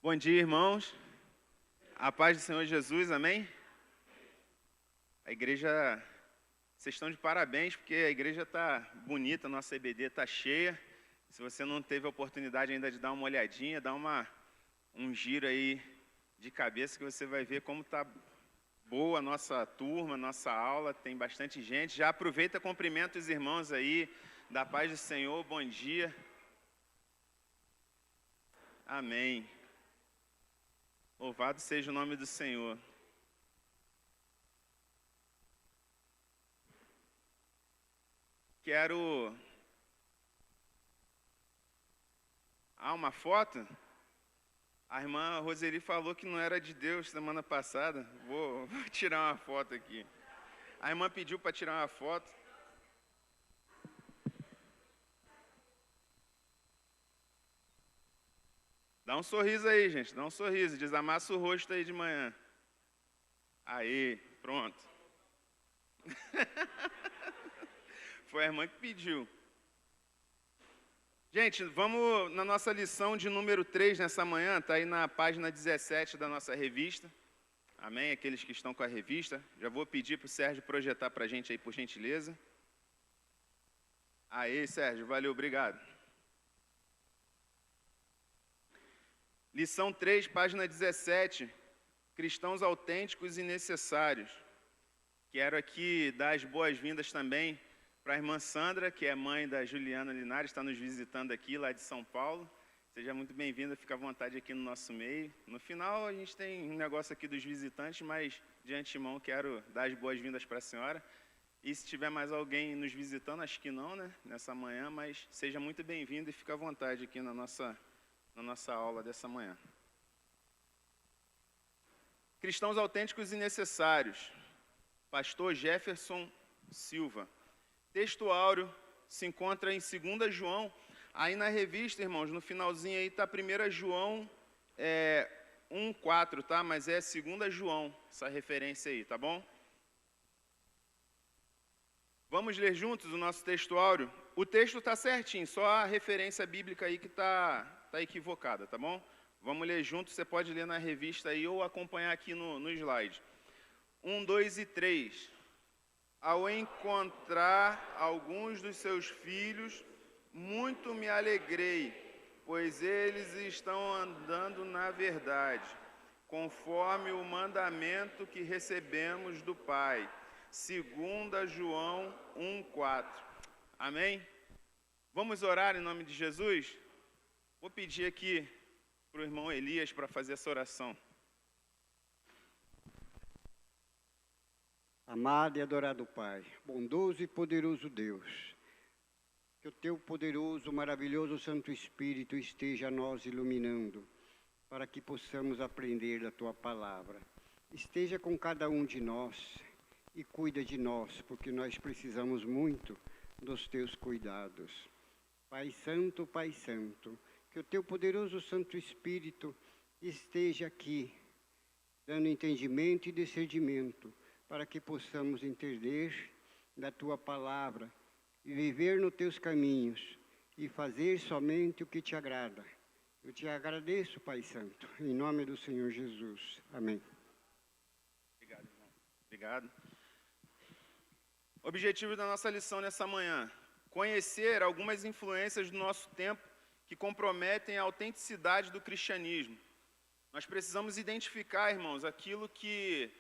Bom dia, irmãos. A paz do Senhor Jesus, amém? A igreja, vocês estão de parabéns, porque a igreja está bonita, nossa EBD está cheia. Se você não teve a oportunidade ainda de dar uma olhadinha, dá um giro aí de cabeça que você vai ver como está boa a nossa turma, nossa aula, tem bastante gente. Já aproveita e cumprimenta os irmãos aí, da paz do Senhor, bom dia. Amém. Louvado seja o nome do Senhor. Quero... uma foto? A irmã Roseli falou que não era de Deus semana passada. Vou tirar uma foto aqui. A irmã pediu para tirar uma foto. Dá um sorriso aí, gente. Dá um sorriso. Desamassa o rosto aí de manhã. Aí, pronto. Foi a irmã que pediu. Gente, vamos na nossa lição de número 3 nessa manhã. Está aí na página 17 da nossa revista. Amém? Aqueles que estão com a revista. Já vou pedir para o Sérgio projetar para a gente aí, por gentileza. Aí, Sérgio. Valeu, obrigado. Lição 3, página 17, cristãos autênticos e necessários. Quero aqui dar as boas-vindas também para a irmã Sandra, que é mãe da Juliana Linares, está nos visitando aqui, lá de São Paulo. Seja muito bem-vinda, fica à vontade aqui no nosso meio. No final, a gente tem um negócio aqui dos visitantes, mas de antemão quero dar as boas-vindas para a senhora. E se tiver mais alguém nos visitando, acho que não, né, nessa manhã, mas seja muito bem-vindo e fica à vontade aqui na nossa aula dessa manhã. Cristãos autênticos e necessários. Pastor Jefferson Silva. Texto áureo se encontra em 2 João. Aí na revista, irmãos, no finalzinho aí está 1 João 1,4, tá? Mas é 2 João, essa referência aí, tá bom? Vamos ler juntos o nosso texto áureo? O texto está certinho, só a referência bíblica aí que está equivocada, tá bom? Vamos ler juntos, você pode ler na revista aí ou acompanhar aqui no slide. 1, 2 e 3. Ao encontrar alguns dos seus filhos, muito me alegrei, pois eles estão andando na verdade, conforme o mandamento que recebemos do Pai. 2 João 1,4. Amém? Vamos orar em nome de Jesus? Vou pedir aqui para o irmão Elias para fazer essa oração. Amado e adorado Pai, bondoso e poderoso Deus, que o Teu poderoso, maravilhoso Santo Espírito esteja a nós iluminando, para que possamos aprender da Tua Palavra. Esteja com cada um de nós e cuida de nós, porque nós precisamos muito dos Teus cuidados. Pai Santo, que o Teu poderoso Santo Espírito esteja aqui, dando entendimento e discernimento, para que possamos entender da Tua Palavra e viver nos Teus caminhos e fazer somente o que Te agrada. Eu Te agradeço, Pai Santo, em nome do Senhor Jesus. Amém. Obrigado, irmão. Obrigado. Objetivo da nossa lição nessa manhã: conhecer algumas influências do nosso tempo que comprometem a autenticidade do cristianismo. Nós precisamos identificar, irmãos, aquilo que,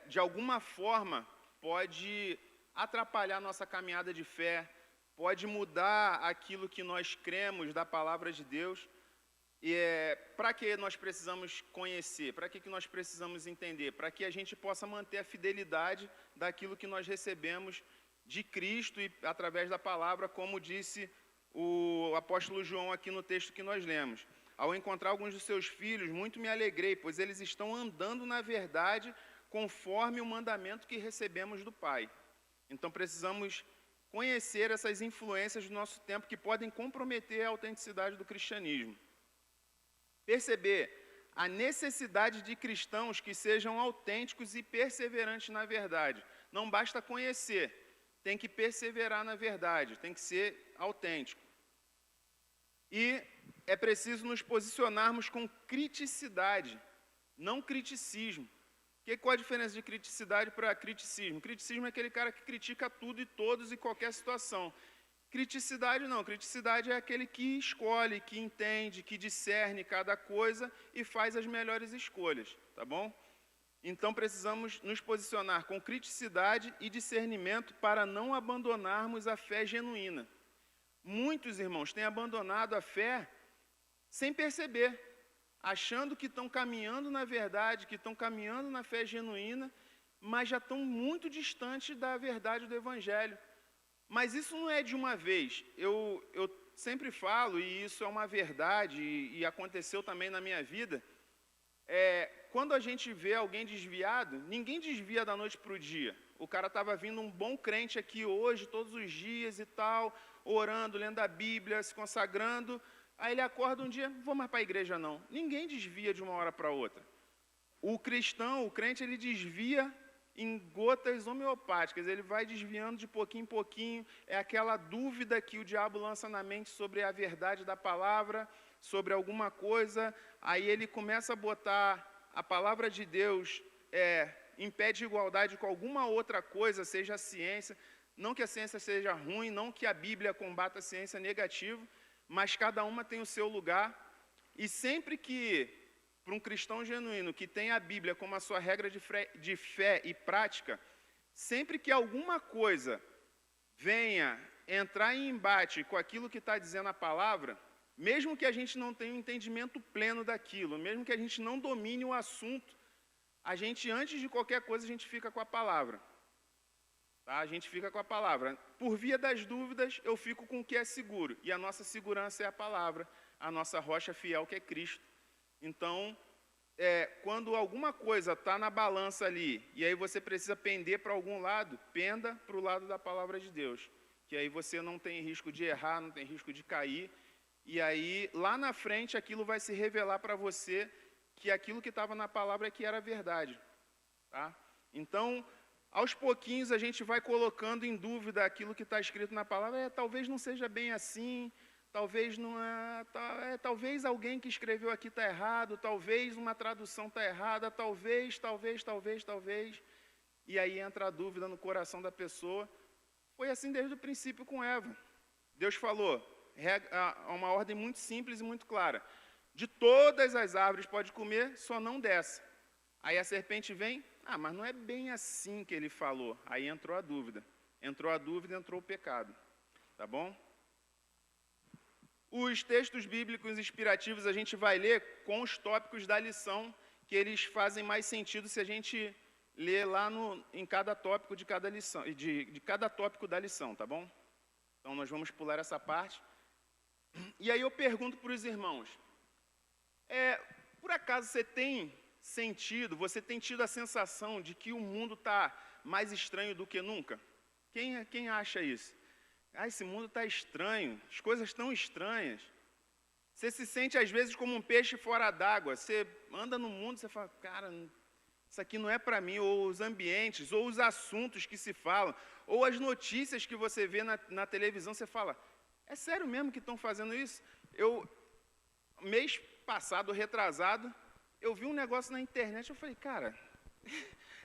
de alguma forma, pode atrapalhar nossa caminhada de fé, pode mudar aquilo que nós cremos da palavra de Deus. E para que nós precisamos conhecer? Para que nós precisamos entender? Para que a gente possa manter a fidelidade daquilo que nós recebemos de Cristo e através da palavra, como disse o apóstolo João aqui no texto que nós lemos. Ao encontrar alguns dos seus filhos, muito me alegrei, pois eles estão andando na verdade conforme o mandamento que recebemos do Pai. Então precisamos conhecer essas influências do nosso tempo que podem comprometer a autenticidade do cristianismo. Perceber a necessidade de cristãos que sejam autênticos e perseverantes na verdade. Não basta conhecer, tem que perseverar na verdade, tem que ser autêntico. E é preciso nos posicionarmos com criticidade, não criticismo. Qual a diferença de criticidade para criticismo? Criticismo é aquele cara que critica tudo e todos e qualquer situação. Criticidade não, criticidade é aquele que escolhe, que entende, que discerne cada coisa e faz as melhores escolhas, tá bom? Então precisamos nos posicionar com criticidade e discernimento para não abandonarmos a fé genuína. Muitos irmãos têm abandonado a fé sem perceber, achando que estão caminhando na verdade, que estão caminhando na fé genuína, mas já estão muito distantes da verdade do Evangelho. Mas isso não é de uma vez. Eu sempre falo, e isso é uma verdade, e aconteceu também na minha vida, quando a gente vê alguém desviado, ninguém desvia da noite para o dia. O cara estava vindo um bom crente aqui hoje, todos os dias e tal, orando, lendo a Bíblia, se consagrando, aí ele acorda um dia, não vou mais para a igreja não. Ninguém desvia de uma hora para outra. O cristão, o crente, ele desvia em gotas homeopáticas, ele vai desviando de pouquinho em pouquinho, é aquela dúvida que o diabo lança na mente sobre a verdade da palavra, sobre alguma coisa, aí ele começa a botar a palavra de Deus em pé de igualdade com alguma outra coisa, seja a ciência, não que a ciência seja ruim, não que a Bíblia combata a ciência negativa, mas cada uma tem o seu lugar, e sempre que para um cristão genuíno que tem a Bíblia como a sua regra de fé e prática, sempre que alguma coisa venha entrar em embate com aquilo que está dizendo a palavra, mesmo que a gente não tenha um entendimento pleno daquilo, mesmo que a gente não domine o assunto, a gente, antes de qualquer coisa, a gente fica com a palavra. Tá? A gente fica com a palavra. Por via das dúvidas, eu fico com o que é seguro, e a nossa segurança é a palavra, a nossa rocha fiel que é Cristo. Então, quando alguma coisa está na balança ali, e aí você precisa pender para algum lado, penda para o lado da palavra de Deus, que aí você não tem risco de errar, não tem risco de cair, e aí lá na frente aquilo vai se revelar para você que aquilo que estava na palavra é que era verdade. Tá? Então, aos pouquinhos a gente vai colocando em dúvida aquilo que está escrito na palavra, talvez não seja bem assim, talvez não talvez alguém que escreveu aqui está errado, talvez uma tradução está errada, talvez, e aí entra a dúvida no coração da pessoa. Foi assim desde o princípio com Eva. Deus falou, uma ordem muito simples e muito clara, de todas as árvores pode comer, só não dessa. Aí a serpente vem, mas não é bem assim que ele falou. Aí entrou a dúvida, entrou o pecado, tá bom? Os textos bíblicos inspirativos a gente vai ler com os tópicos da lição, que eles fazem mais sentido se a gente ler lá em cada tópico de cada lição, de cada tópico da lição, tá bom? Então nós vamos pular essa parte. E aí eu pergunto para os irmãos, por acaso você tem tido a sensação de que o mundo está mais estranho do que nunca? Quem acha isso? Esse mundo está estranho, as coisas estão estranhas. Você se sente, às vezes, como um peixe fora d'água. Você anda no mundo e você fala, cara, isso aqui não é para mim. Ou os ambientes, ou os assuntos que se falam, ou as notícias que você vê na televisão, você fala, é sério mesmo que estão fazendo isso? Mês passado, retrasado, eu vi um negócio na internet, eu falei, cara,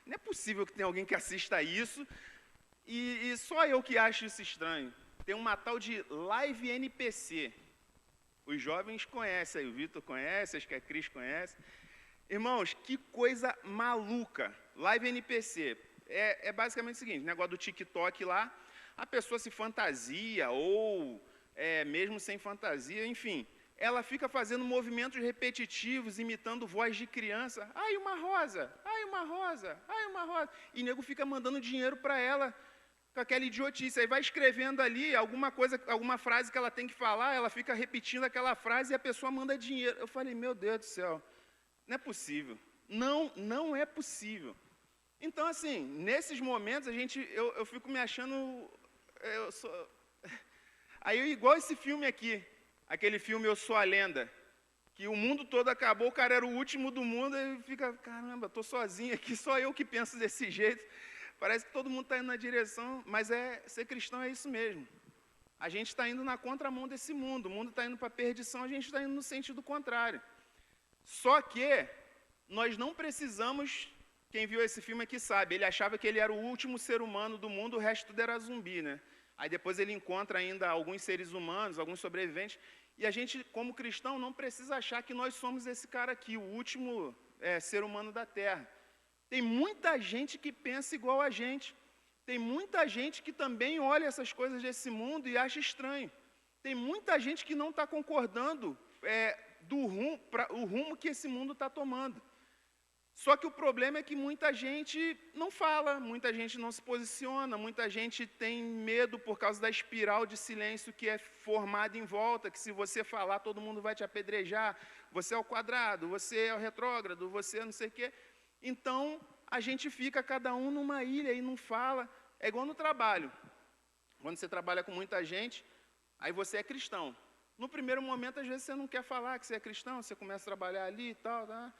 não é possível que tenha alguém que assista isso, e só eu que acho isso estranho. Tem uma tal de Live NPC. Os jovens conhecem aí, o Vitor conhece, acho que a Cris conhece. Irmãos, que coisa maluca. Live NPC. É basicamente o seguinte, negócio do TikTok lá, a pessoa se fantasia, ou mesmo sem fantasia, enfim, ela fica fazendo movimentos repetitivos, imitando voz de criança. Ai, uma rosa, ai, uma rosa, ai, uma rosa. E o nego fica mandando dinheiro para ela, com aquela idiotice, aí vai escrevendo ali alguma frase que ela tem que falar, ela fica repetindo aquela frase e a pessoa manda dinheiro. Eu falei, meu Deus do céu, não é possível, não é possível. Então, assim, nesses momentos, eu fico me achando, aí igual esse filme aqui, aquele filme Eu Sou a Lenda, que o mundo todo acabou, o cara era o último do mundo, e fica, caramba, estou sozinho aqui, só eu que penso desse jeito. Parece que todo mundo está indo na direção, mas ser cristão é isso mesmo. a gente está indo na contramão desse mundo. O mundo está indo para a perdição, a gente está indo no sentido contrário. Só que nós não precisamos, quem viu esse filme aqui sabe, ele achava que ele era o último ser humano do mundo, o resto tudo era zumbi, né? Aí depois ele encontra ainda alguns seres humanos, alguns sobreviventes, e a gente, como cristão, não precisa achar que nós somos esse cara aqui, o último ser humano da Terra. Tem muita gente que pensa igual a gente. Tem muita gente que também olha essas coisas desse mundo e acha estranho. Tem muita gente que não está concordando o rumo que esse mundo está tomando. Só que o problema é que muita gente não fala, muita gente não se posiciona, muita gente tem medo por causa da espiral de silêncio que é formada em volta, que se você falar todo mundo vai te apedrejar, você é o quadrado, você é o retrógrado, você é não sei o quê. Então, a gente fica cada um numa ilha e não fala. É igual no trabalho. Quando você trabalha com muita gente, aí você é cristão. No primeiro momento, às vezes, você não quer falar que você é cristão, você começa a trabalhar ali e tal, tá?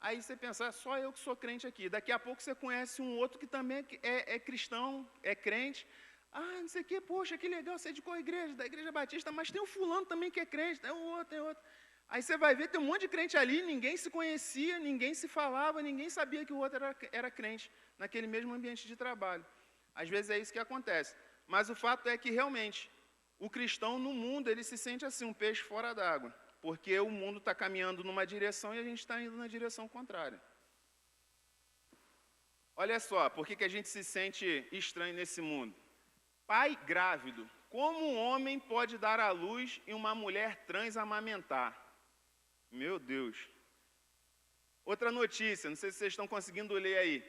Aí você pensa, só eu que sou crente aqui. Daqui a pouco você conhece um outro que também é cristão, é crente. Ah, não sei o quê, poxa, que legal, você é de qual igreja? Da Igreja Batista, mas tem um fulano também que é crente, tem outro, tem outro. Aí você vai ver, tem um monte de crente ali, ninguém se conhecia, ninguém se falava, ninguém sabia que o outro era crente, naquele mesmo ambiente de trabalho. Às vezes é isso que acontece. Mas o fato é que, realmente, o cristão no mundo, ele se sente assim, um peixe fora d'água. Porque o mundo está caminhando numa direção e a gente está indo na direção contrária. Olha só, por que a gente se sente estranho nesse mundo? Pai grávido. Como um homem pode dar à luz e uma mulher trans amamentar? Meu Deus. Outra notícia, não sei se vocês estão conseguindo ler aí.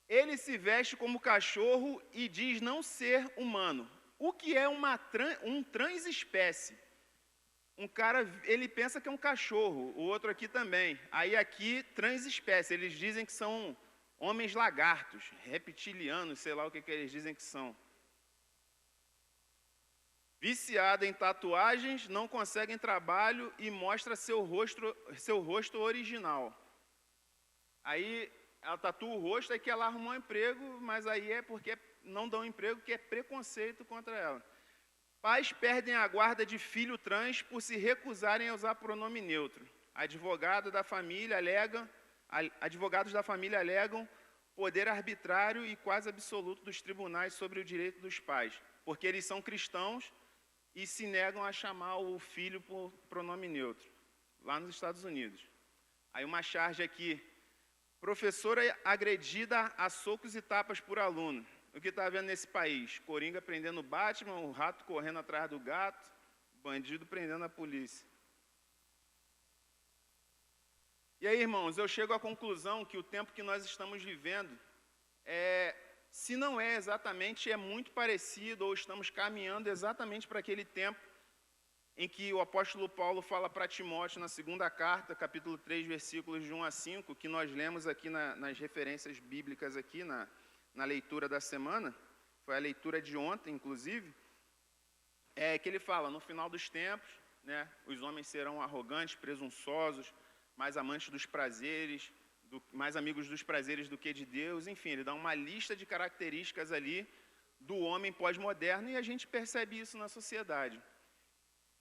Ele se veste como cachorro e diz não ser humano. O que é um transespécie? Um cara, ele pensa que é um cachorro, o outro aqui também. Aí aqui, transespécie, eles dizem que são homens lagartos, reptilianos, sei lá o que eles dizem que são. Viciada em tatuagens, não conseguem trabalho e mostra seu rosto original. Aí ela tatua o rosto, é que ela arrumou um emprego, mas aí é porque não dão emprego, que é preconceito contra ela. Pais perdem a guarda de filho trans por se recusarem a usar pronome neutro. Advogados da família alegam poder arbitrário e quase absoluto dos tribunais sobre o direito dos pais, porque eles são cristãos e se negam a chamar o filho por pronome neutro, lá nos Estados Unidos. Aí uma charge aqui, professora agredida a socos e tapas por aluno. O que está havendo nesse país? Coringa prendendo o Batman, o rato correndo atrás do gato, bandido prendendo a polícia. E aí, irmãos, eu chego à conclusão que o tempo que nós estamos vivendo, se não é exatamente, é muito parecido, ou estamos caminhando exatamente para aquele tempo em que o apóstolo Paulo fala para Timóteo, na segunda carta, capítulo 3, versículos de 1 a 5, que nós lemos aqui nas referências bíblicas aqui, na leitura da semana, foi a leitura de ontem, inclusive, que ele fala, no final dos tempos, né, os homens serão arrogantes, presunçosos, mais amantes dos prazeres, mais amigos dos prazeres do que de Deus, enfim, ele dá uma lista de características ali do homem pós-moderno e a gente percebe isso na sociedade.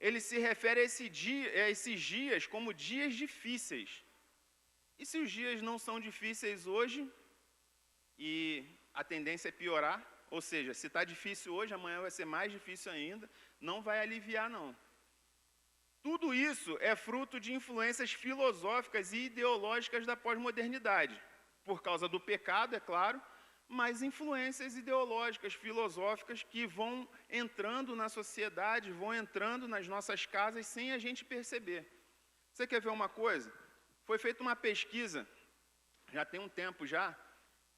Ele se refere a esses dias como dias difíceis. E se os dias não são difíceis hoje, e a tendência é piorar, ou seja, se está difícil hoje, amanhã vai ser mais difícil ainda, não vai aliviar não. Tudo isso é fruto de influências filosóficas e ideológicas da pós-modernidade, por causa do pecado, é claro, mas influências ideológicas, filosóficas que vão entrando na sociedade, vão entrando nas nossas casas sem a gente perceber. Você quer ver uma coisa? Foi feita uma pesquisa, já tem um tempo já,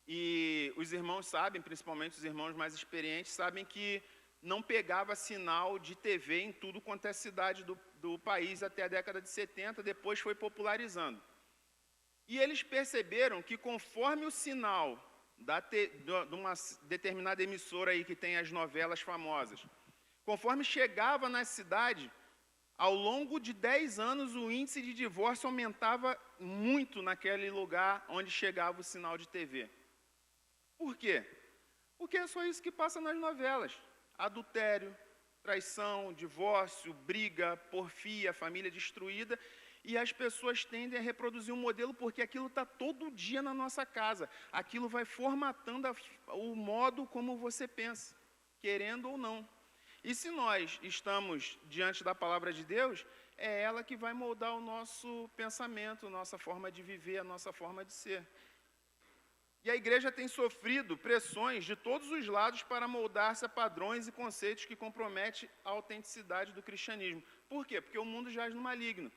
e os irmãos sabem, principalmente os irmãos mais experientes, sabem que não pegava sinal de TV em tudo quanto é cidade do país até a década de 70, depois foi popularizando. E eles perceberam que conforme o sinal de uma determinada emissora aí que tem as novelas famosas, conforme chegava na cidade, ao longo de 10 anos o índice de divórcio aumentava muito naquele lugar onde chegava o sinal de TV. Por quê? Porque é só isso que passa nas novelas. Adultério, traição, divórcio, briga, porfia, família destruída, e as pessoas tendem a reproduzir um modelo porque aquilo está todo dia na nossa casa. Aquilo vai formatando o modo como você pensa, querendo ou não. E se nós estamos diante da palavra de Deus, é ela que vai moldar o nosso pensamento, nossa forma de viver, a nossa forma de ser. E a igreja tem sofrido pressões de todos os lados para moldar-se a padrões e conceitos que comprometem a autenticidade do cristianismo. Por quê? Porque o mundo jaz no maligno.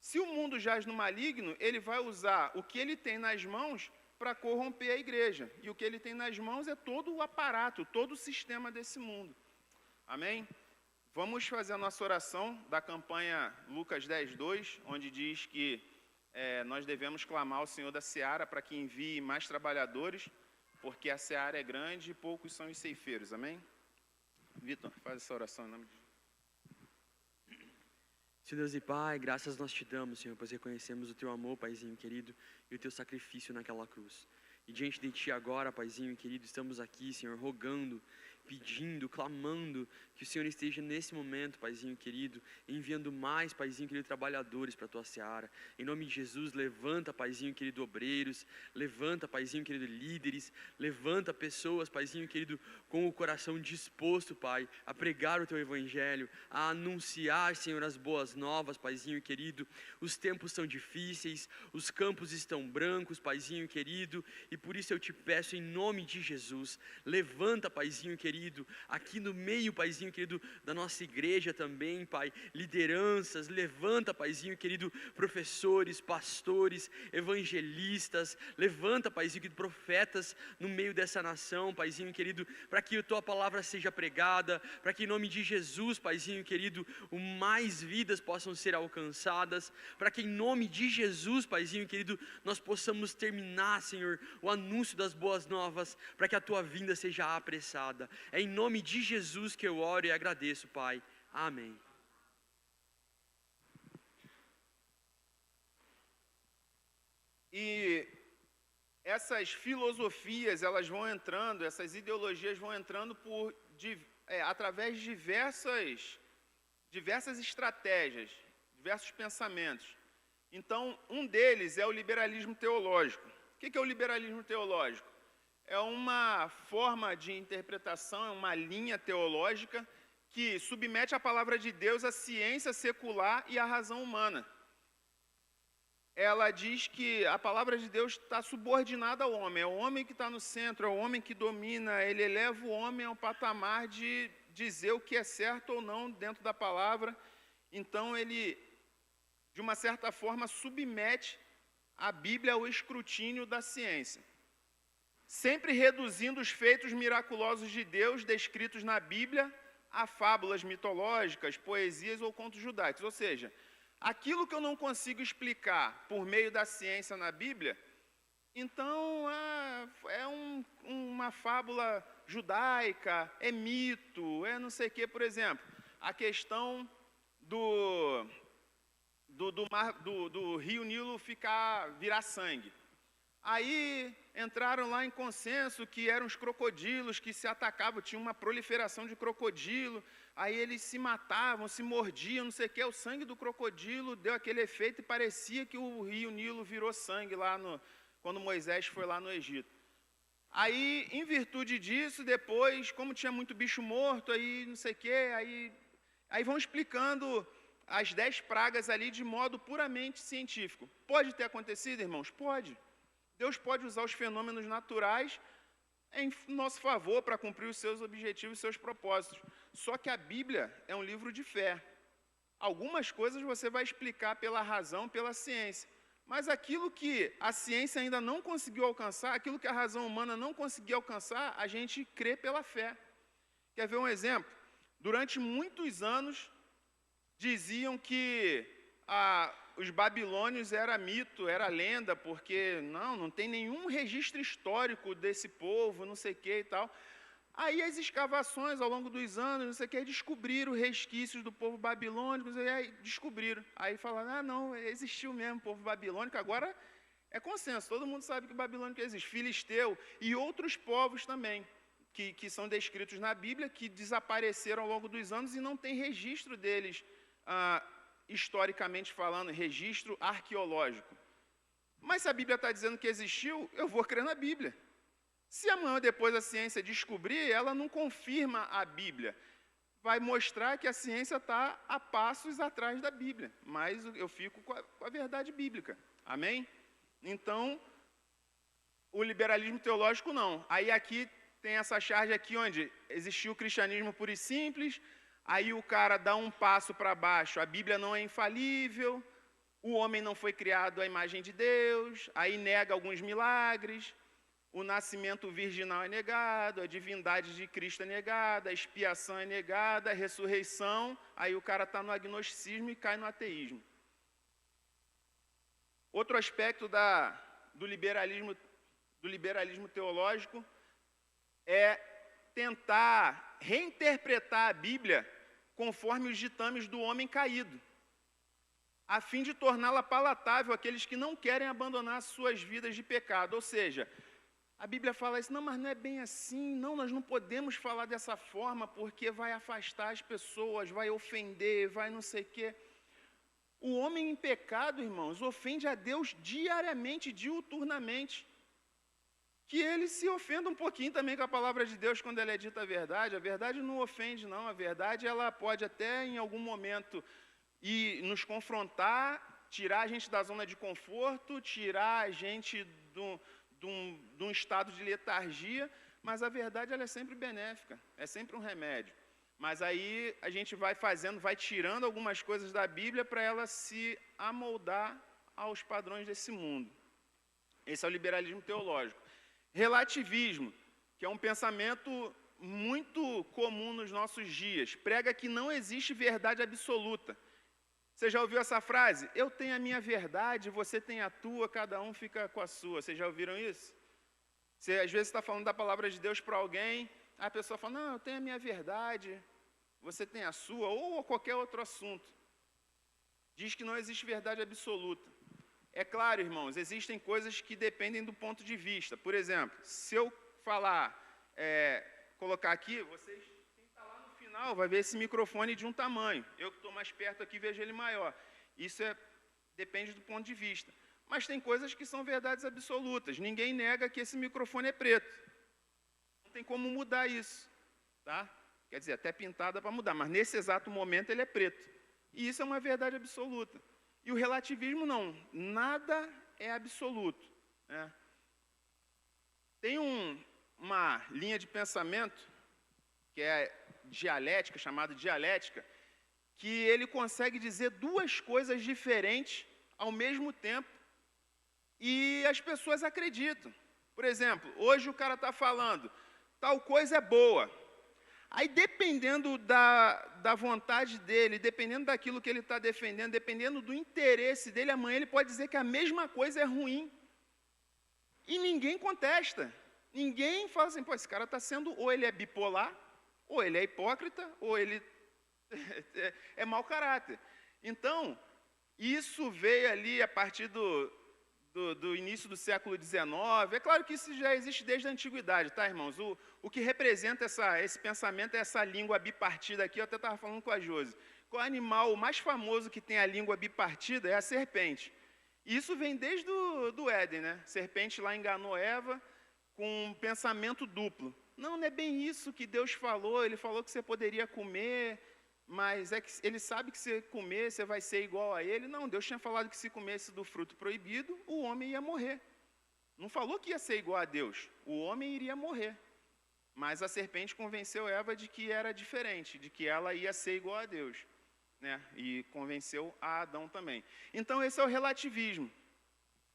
Se o mundo jaz no maligno, ele vai usar o que ele tem nas mãos para corromper a igreja. E o que ele tem nas mãos é todo o aparato, todo o sistema desse mundo. Amém? Vamos fazer a nossa oração da campanha Lucas 10:2, onde diz que nós devemos clamar ao Senhor da seara para que envie mais trabalhadores, porque a seara é grande e poucos são os ceifeiros. Amém? Vitor, faz essa oração em nome de Jesus. Senhor Deus e Pai, graças nós te damos, Senhor, pois reconhecemos o teu amor, Paizinho querido, e o teu sacrifício naquela cruz. E diante de ti agora, Paizinho querido, estamos aqui, Senhor, rogando, pedindo, clamando que o Senhor esteja nesse momento, Paizinho querido, enviando mais, Paizinho querido, trabalhadores para a tua seara. Em nome de Jesus, levanta, Paizinho querido, obreiros, levanta, Paizinho querido, líderes, levanta pessoas, Paizinho querido, com o coração disposto, Pai, a pregar o teu evangelho, a anunciar, Senhor, as boas novas, Paizinho querido. Os tempos são difíceis, os campos estão brancos, Paizinho querido, e por isso eu te peço em nome de Jesus, levanta, Paizinho querido, aqui no meio, Paizinho querido, da nossa igreja também, Pai, lideranças, levanta, Paizinho querido, professores, pastores, evangelistas, levanta, Paizinho querido, profetas no meio dessa nação, Paizinho querido, para que a tua palavra seja pregada, para que em nome de Jesus, Paizinho querido, mais vidas possam ser alcançadas, para que em nome de Jesus, Paizinho querido, nós possamos terminar, Senhor, o anúncio das boas novas, para que a tua vinda seja apressada. É em nome de Jesus que eu oro e agradeço, Pai. Amém. E essas filosofias, elas vão entrando, essas ideologias vão entrando através de diversas estratégias, diversos pensamentos. Então, um deles é o liberalismo teológico. O que é o liberalismo teológico? É uma forma de interpretação, é uma linha teológica que submete a palavra de Deus à ciência secular e à razão humana. Ela diz que a palavra de Deus está subordinada ao homem, é o homem que está no centro, é o homem que domina, ele eleva o homem ao patamar de dizer o que é certo ou não dentro da palavra. Então ele, de uma certa forma, submete a Bíblia ao escrutínio da ciência, sempre reduzindo os feitos miraculosos de Deus descritos na Bíblia a fábulas mitológicas, poesias ou contos judaicos. Ou seja, aquilo que eu não consigo explicar por meio da ciência na Bíblia, então é uma fábula judaica, é mito, é não sei o quê. Por exemplo, a questão do rio Nilo virar sangue. Aí entraram lá em consenso que eram os crocodilos que se atacavam, tinha uma proliferação de crocodilo, aí eles se matavam, se mordiam, não sei o que, o sangue do crocodilo deu aquele efeito e parecia que o rio Nilo virou sangue lá quando Moisés foi lá no Egito. Aí, em virtude disso, depois, como tinha muito bicho morto, aí não sei o que, aí vão explicando as 10 pragas ali de modo puramente científico. Pode ter acontecido, irmãos? Pode. Deus pode usar os fenômenos naturais em nosso favor para cumprir os seus objetivos e seus propósitos. Só que a Bíblia é um livro de fé. Algumas coisas você vai explicar pela razão, pela ciência. Mas aquilo que a ciência ainda não conseguiu alcançar, aquilo que a razão humana não conseguiu alcançar, a gente crê pela fé. Quer ver um exemplo? Durante muitos anos, diziam que os babilônios era mito, era lenda, porque não tem nenhum registro histórico desse povo, não sei o que e tal. Aí as escavações ao longo dos anos, não sei o que, descobriram resquícios do povo babilônico, aí descobriram. Aí falaram, não, existiu mesmo povo babilônico, agora é consenso, todo mundo sabe que o babilônico existe, filisteu e outros povos também. que são descritos na Bíblia, que desapareceram ao longo dos anos e não tem registro deles, historicamente falando, registro arqueológico. Mas se a Bíblia está dizendo que existiu, eu vou crer na Bíblia. Se amanhã ou depois a ciência descobrir, ela não confirma a Bíblia. Vai mostrar que a ciência está a passos atrás da Bíblia. Mas eu fico com a verdade bíblica. Amém? Então, o liberalismo teológico não. Aí aqui tem essa charge aqui onde existiu o cristianismo puro e simples, aí o cara dá um passo para baixo, a Bíblia não é infalível, o homem não foi criado à imagem de Deus, aí nega alguns milagres, o nascimento virginal é negado, a divindade de Cristo é negada, a expiação é negada, a ressurreição, aí o cara está no agnosticismo e cai no ateísmo. Outro aspecto do liberalismo teológico é tentar reinterpretar a Bíblia conforme os ditames do homem caído, a fim de torná-la palatável àqueles que não querem abandonar suas vidas de pecado. Ou seja, a Bíblia fala isso, não, mas não é bem assim, não, nós não podemos falar dessa forma porque vai afastar as pessoas, vai ofender, vai não sei o quê. O homem em pecado, irmãos, ofende a Deus diariamente, diuturnamente. Que ele se ofenda um pouquinho também com a palavra de Deus quando ela é dita a verdade não ofende não, a verdade ela pode até em algum momento nos confrontar, tirar a gente da zona de conforto, tirar a gente de um estado de letargia, mas a verdade ela é sempre benéfica, é sempre um remédio. Mas aí a gente vai tirando algumas coisas da Bíblia para ela se amoldar aos padrões desse mundo. Esse é o liberalismo teológico. Relativismo, que é um pensamento muito comum nos nossos dias, prega que não existe verdade absoluta. Você já ouviu essa frase? Eu tenho a minha verdade, você tem a tua, cada um fica com a sua. Vocês já ouviram isso? Você às vezes está falando da palavra de Deus para alguém, a pessoa fala, não, eu tenho a minha verdade, você tem a sua, ou qualquer outro assunto. Diz que não existe verdade absoluta. É claro, irmãos, existem coisas que dependem do ponto de vista. Por exemplo, se eu colocar aqui, vocês, quem está lá no final vai ver esse microfone de um tamanho. Eu que estou mais perto aqui vejo ele maior. Isso depende do ponto de vista. Mas tem coisas que são verdades absolutas. Ninguém nega que esse microfone é preto. Não tem como mudar isso. Tá? Quer dizer, até pintar dá para mudar, mas nesse exato momento ele é preto. E isso é uma verdade absoluta. E o relativismo não, nada é absoluto. Né? Tem uma linha de pensamento, que é dialética, chamada dialética, que ele consegue dizer duas coisas diferentes ao mesmo tempo, e as pessoas acreditam. Por exemplo, hoje o cara está falando, tal coisa é boa. Aí, dependendo da vontade dele, dependendo daquilo que ele está defendendo, dependendo do interesse dele, amanhã ele pode dizer que a mesma coisa é ruim. E ninguém contesta. Ninguém fala assim, pô, esse cara está sendo, ou ele é bipolar, ou ele é hipócrita, ou ele é mau caráter. Então, isso veio ali a partir do início do século XIX. É claro que isso já existe desde a antiguidade, tá, irmãos? O que representa esse pensamento é essa língua bipartida aqui. Eu até estava falando com a Josi. Qual animal mais famoso que tem a língua bipartida é a serpente. E isso vem desde do Éden, né? A serpente lá enganou Eva com um pensamento duplo. Não é bem isso que Deus falou. Ele falou que você poderia comer, mas é que ele sabe que se comer, você vai ser igual a ele. Não, Deus tinha falado que se comesse do fruto proibido, o homem ia morrer. Não falou que ia ser igual a Deus, o homem iria morrer. Mas a serpente convenceu Eva de que era diferente, de que ela ia ser igual a Deus. Né? E convenceu a Adão também. Então esse é o relativismo.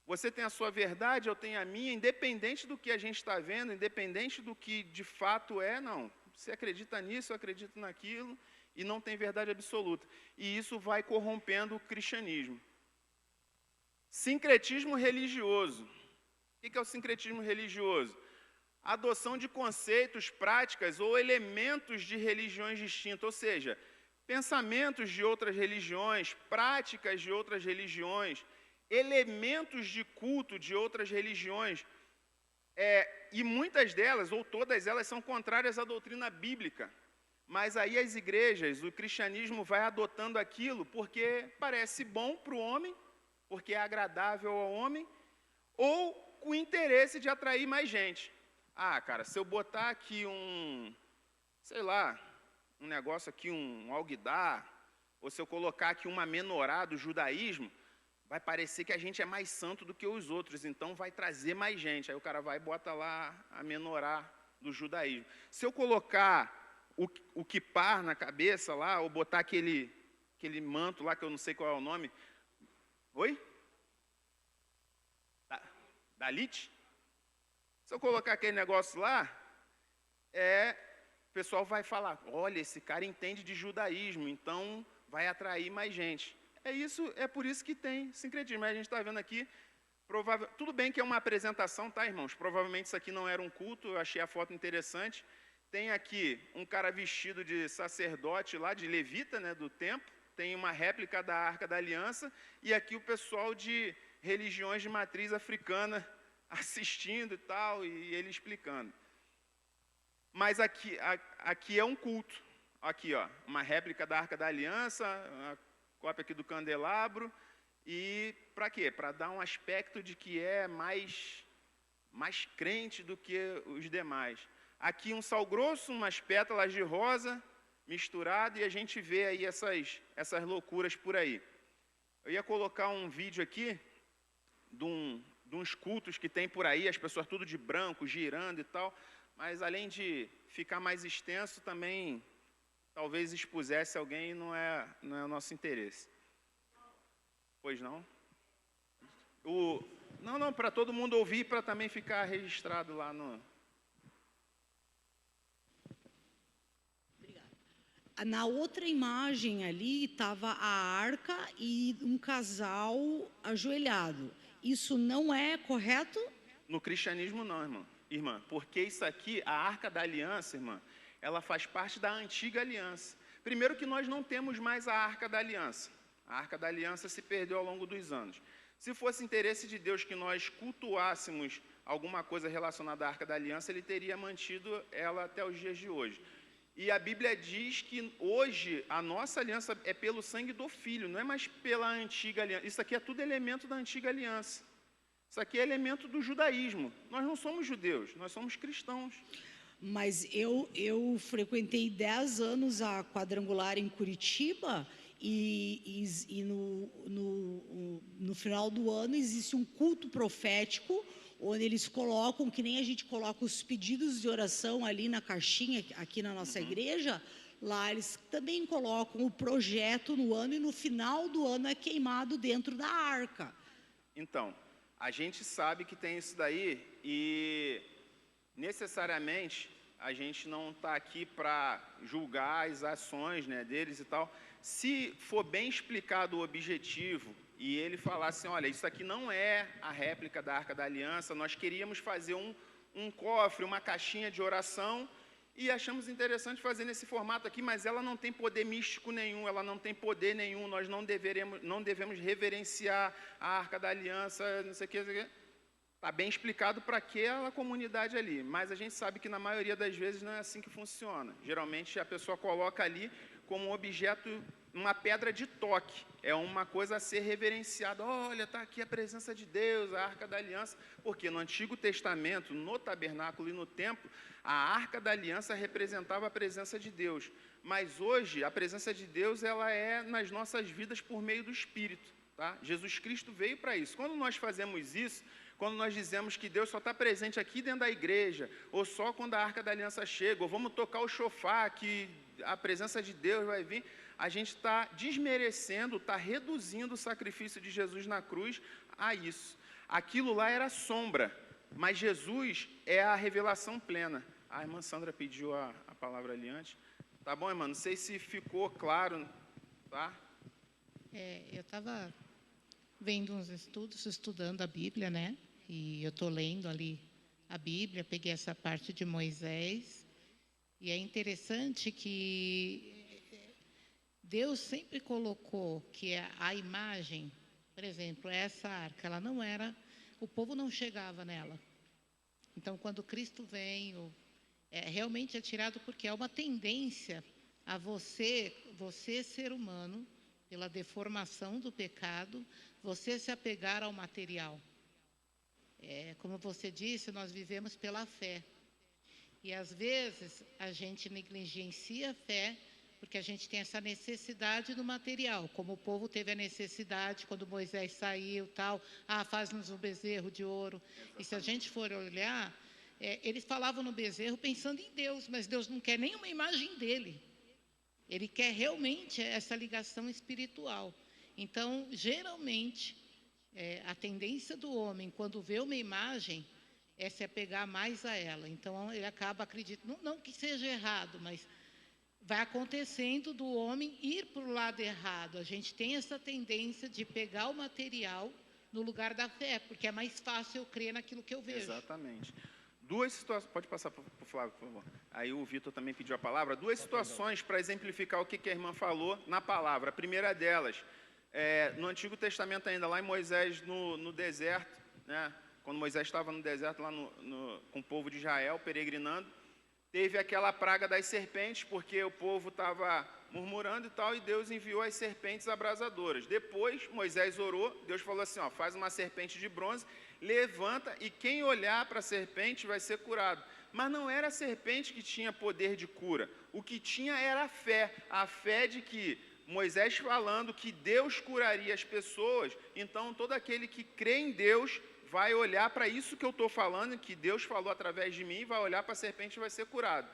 Você tem a sua verdade, eu tenho a minha, independente do que a gente está vendo, independente do que de fato é, não. Você acredita nisso, eu acredito naquilo, e não tem verdade absoluta. E isso vai corrompendo o cristianismo. Sincretismo religioso. O que é o sincretismo religioso? A adoção de conceitos, práticas ou elementos de religiões distintas, ou seja, pensamentos de outras religiões, práticas de outras religiões, elementos de culto de outras religiões, E muitas delas, ou todas elas, são contrárias à doutrina bíblica. Mas aí as igrejas, o cristianismo vai adotando aquilo porque parece bom para o homem, porque é agradável ao homem, ou com o interesse de atrair mais gente. Ah, cara, se eu botar aqui sei lá, um negócio aqui, um alguidar, ou se eu colocar aqui uma menorá do judaísmo, vai parecer que a gente é mais santo do que os outros, então vai trazer mais gente. Aí o cara vai e bota lá a menorá do judaísmo. Se eu colocar o kippah na cabeça lá, ou botar aquele manto lá, que eu não sei qual é o nome. Oi? Dalit? Se eu colocar aquele negócio lá, o pessoal vai falar, olha, esse cara entende de judaísmo, então vai atrair mais gente. É por isso que tem sincretismo. Mas a gente está vendo aqui, tudo bem que é uma apresentação, tá, irmãos? Provavelmente isso aqui não era um culto, eu achei a foto interessante. Tem aqui um cara vestido de sacerdote lá, de levita, né, do templo. Tem uma réplica da Arca da Aliança. E aqui o pessoal de religiões de matriz africana assistindo e tal, e ele explicando. Mas aqui é um culto. Aqui, ó, uma réplica da Arca da Aliança, a cópia aqui do candelabro. E para quê? Para dar um aspecto de que é mais crente do que os demais. Aqui um sal grosso, umas pétalas de rosa misturado, e a gente vê aí essas loucuras por aí. Eu ia colocar um vídeo aqui de uns cultos que tem por aí, as pessoas tudo de branco, girando e tal, mas além de ficar mais extenso, também talvez expusesse alguém e não é o nosso interesse. Pois não? Não, para todo mundo ouvir, para também ficar registrado lá no... Na outra imagem ali estava a arca e um casal ajoelhado. Isso não é correto? No cristianismo não, irmã, porque isso aqui, a Arca da Aliança, irmã, ela faz parte da antiga aliança. Primeiro que nós não temos mais a Arca da Aliança. A Arca da Aliança se perdeu ao longo dos anos. Se fosse interesse de Deus que nós cultuássemos alguma coisa relacionada à Arca da Aliança, Ele teria mantido ela até os dias de hoje. E a Bíblia diz que hoje a nossa aliança é pelo sangue do Filho, não é mais pela antiga aliança. Isso aqui é tudo elemento da antiga aliança. Isso aqui é elemento do judaísmo. Nós não somos judeus, nós somos cristãos. Mas eu frequentei 10 anos a Quadrangular em Curitiba e no final do ano existe um culto profético onde eles colocam, que nem a gente coloca os pedidos de oração ali na caixinha, aqui na nossa igreja, lá eles também colocam o projeto no ano e no final do ano é queimado dentro da arca. Então, a gente sabe que tem isso daí e necessariamente a gente não está aqui para julgar as ações, né, deles e tal. Se for bem explicado o objetivo e ele falar assim, olha, isso aqui não é a réplica da Arca da Aliança, nós queríamos fazer um cofre, uma caixinha de oração e achamos interessante fazer nesse formato aqui, mas ela não tem poder místico nenhum, ela não tem poder nenhum, nós não devemos reverenciar a Arca da Aliança, não sei o que, está bem explicado para aquela comunidade ali, mas a gente sabe que na maioria das vezes não é assim que funciona. Geralmente a pessoa coloca ali como um objeto, uma pedra de toque, é uma coisa a ser reverenciada. Olha, está aqui a presença de Deus, a Arca da Aliança, porque no Antigo Testamento, no tabernáculo e no templo, a Arca da Aliança representava a presença de Deus, mas hoje a presença de Deus ela é nas nossas vidas por meio do Espírito, tá? Jesus Cristo veio para isso. Quando nós fazemos isso, quando nós dizemos que Deus só está presente aqui dentro da igreja, ou só quando a Arca da Aliança chega, ou vamos tocar o shofar, que a presença de Deus vai vir, a gente está desmerecendo, está reduzindo o sacrifício de Jesus na cruz a isso. Aquilo lá era sombra, mas Jesus é a revelação plena. A irmã Sandra pediu a palavra ali antes. Tá bom, irmã? Não sei se ficou claro, tá? Eu estava vendo uns estudos, estudando a Bíblia, né? E eu estou lendo ali a Bíblia, peguei essa parte de Moisés. E é interessante que Deus sempre colocou que a imagem, por exemplo, essa arca, ela não era, o povo não chegava nela. Então, quando Cristo vem, realmente é tirado porque é uma tendência a você ser humano, pela deformação do pecado, você se apegar ao material. Como você disse, nós vivemos pela fé. E, às vezes, a gente negligencia a fé porque a gente tem essa necessidade do material, como o povo teve a necessidade quando Moisés saiu, tal, faz-nos um bezerro de ouro. Exatamente. E se a gente for olhar, eles falavam no bezerro pensando em Deus, mas Deus não quer nenhuma imagem dele. Ele quer realmente essa ligação espiritual. Então, geralmente, a tendência do homem, quando vê uma imagem, é se apegar mais a ela. Então, ele acaba acreditando, não que seja errado, mas vai acontecendo do homem ir para o lado errado. A gente tem essa tendência de pegar o material no lugar da fé, porque é mais fácil eu crer naquilo que eu vejo. Exatamente. Duas situações, pode passar para o Flávio, por favor. Aí o Vitor também pediu a palavra. Duas situações para exemplificar o que a irmã falou na palavra. A primeira delas, no Antigo Testamento ainda, lá em Moisés, no deserto, né? Quando Moisés estava no deserto, lá com o povo de Israel, peregrinando, teve aquela praga das serpentes, porque o povo estava murmurando e tal, e Deus enviou as serpentes abrasadoras. Depois, Moisés orou, Deus falou assim, faz uma serpente de bronze, levanta, e quem olhar para a serpente vai ser curado. Mas não era a serpente que tinha poder de cura, o que tinha era a fé de que Moisés falando que Deus curaria as pessoas, então todo aquele que crê em Deus vai olhar para isso que eu estou falando, que Deus falou através de mim, vai olhar para a serpente e vai ser curado.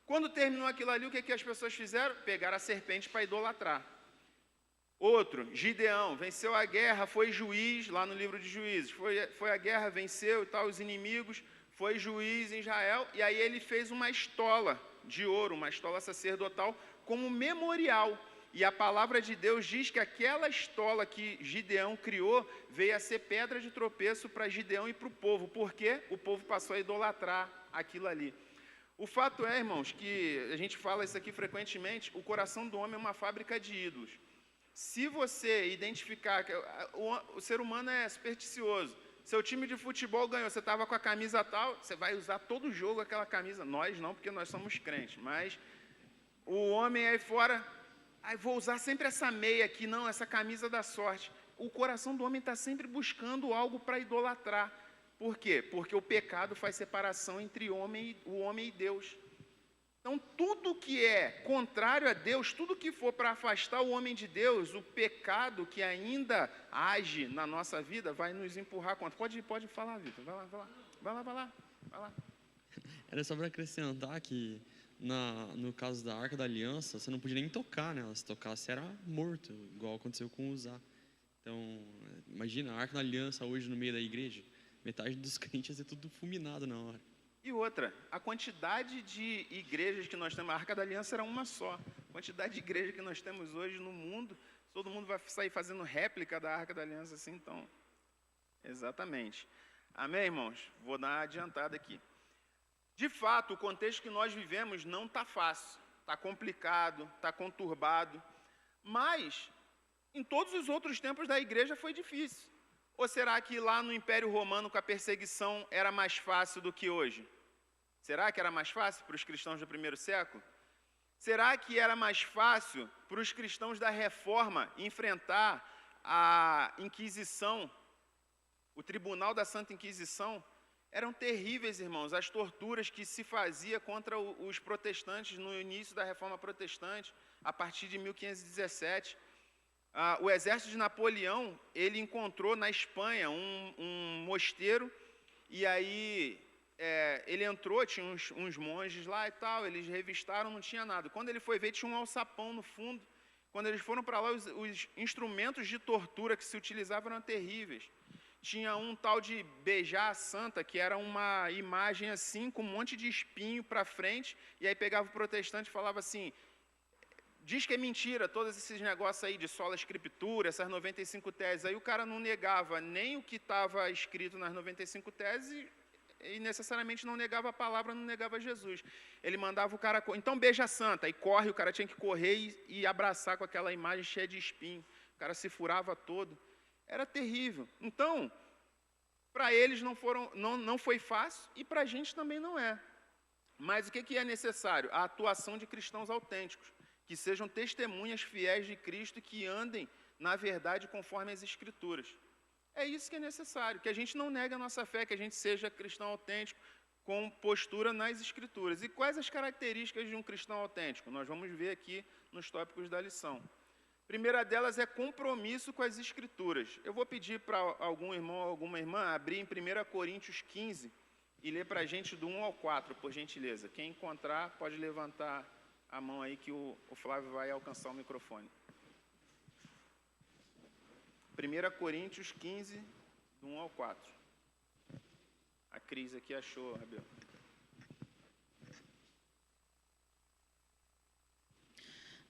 Quando terminou aquilo ali, o que as pessoas fizeram? Pegaram a serpente para idolatrar. Outro, Gideão, venceu a guerra, foi juiz, lá no livro de Juízes, foi a guerra, venceu e tal, os inimigos, foi juiz em Israel, e aí ele fez uma estola de ouro, uma estola sacerdotal, como memorial. E a palavra de Deus diz que aquela estola que Gideão criou veio a ser pedra de tropeço para Gideão e para o povo. Por quê? O povo passou a idolatrar aquilo ali. O fato é, irmãos, que a gente fala isso aqui frequentemente, o coração do homem é uma fábrica de ídolos. Se você identificar que o ser humano é supersticioso, seu time de futebol ganhou, você estava com a camisa tal, você vai usar todo o jogo aquela camisa. Nós não, porque nós somos crentes, mas o homem aí fora... vou usar sempre essa meia aqui, não, essa camisa da sorte. O coração do homem está sempre buscando algo para idolatrar. Por quê? Porque o pecado faz separação entre o homem e Deus. Então, tudo que é contrário a Deus, tudo que for para afastar o homem de Deus, o pecado que ainda age na nossa vida, vai nos empurrar contra. Pode falar, Vitor, vai lá. Era só para acrescentar que... No caso da Arca da Aliança, você não podia nem tocar nela. Se tocasse, era morto, igual aconteceu com Uzá. Então, imagina, a Arca da Aliança hoje no meio da igreja, metade dos crentes ia ser tudo fulminado na hora. E outra, a quantidade de igrejas que nós temos, a Arca da Aliança era uma só. A quantidade de igrejas que nós temos hoje no mundo, todo mundo vai sair fazendo réplica da Arca da Aliança assim, então... Exatamente. Amém, irmãos? Vou dar uma adiantada aqui. De fato, o contexto que nós vivemos não está fácil, está complicado, está conturbado, mas em todos os outros tempos da igreja foi difícil. Ou será que lá no Império Romano, com a perseguição, era mais fácil do que hoje? Será que era mais fácil para os cristãos do primeiro século? Será que era mais fácil para os cristãos da Reforma enfrentar a Inquisição, o Tribunal da Santa Inquisição? Eram terríveis, irmãos, as torturas que se fazia contra os protestantes no início da Reforma Protestante, a partir de 1517. O exército de Napoleão, ele encontrou na Espanha um mosteiro, e aí ele entrou, tinha uns monges lá e tal, eles revistaram, não tinha nada. Quando ele foi ver, tinha um alçapão no fundo. Quando eles foram para lá, os instrumentos de tortura que se utilizavam eram terríveis. Tinha um tal de beijar a santa, que era uma imagem assim, com um monte de espinho para frente, e aí pegava o protestante e falava assim, diz que é mentira, todos esses negócios aí de sola escritura, essas 95 teses, aí o cara não negava nem o que estava escrito nas 95 teses, e necessariamente não negava a palavra, não negava Jesus. Ele mandava o cara, então beija a santa, aí corre, o cara tinha que correr e abraçar com aquela imagem cheia de espinho, o cara se furava todo. Era terrível. Então, Para eles não foi fácil e para a gente também não é. Mas o que é necessário? A atuação de cristãos autênticos, que sejam testemunhas fiéis de Cristo e que andem na verdade conforme as Escrituras. É isso que é necessário, que a gente não negue a nossa fé, que a gente seja cristão autêntico com postura nas Escrituras. E quais as características de um cristão autêntico? Nós vamos ver aqui nos tópicos da lição. A primeira delas é compromisso com as Escrituras. Eu vou pedir para algum irmão ou alguma irmã abrir em 1 Coríntios 15 e ler para a gente do 1 ao 4, por gentileza. Quem encontrar pode levantar a mão aí que o Flávio vai alcançar o microfone. 1 Coríntios 15, do 1 ao 4. A Cris aqui achou, Rabel.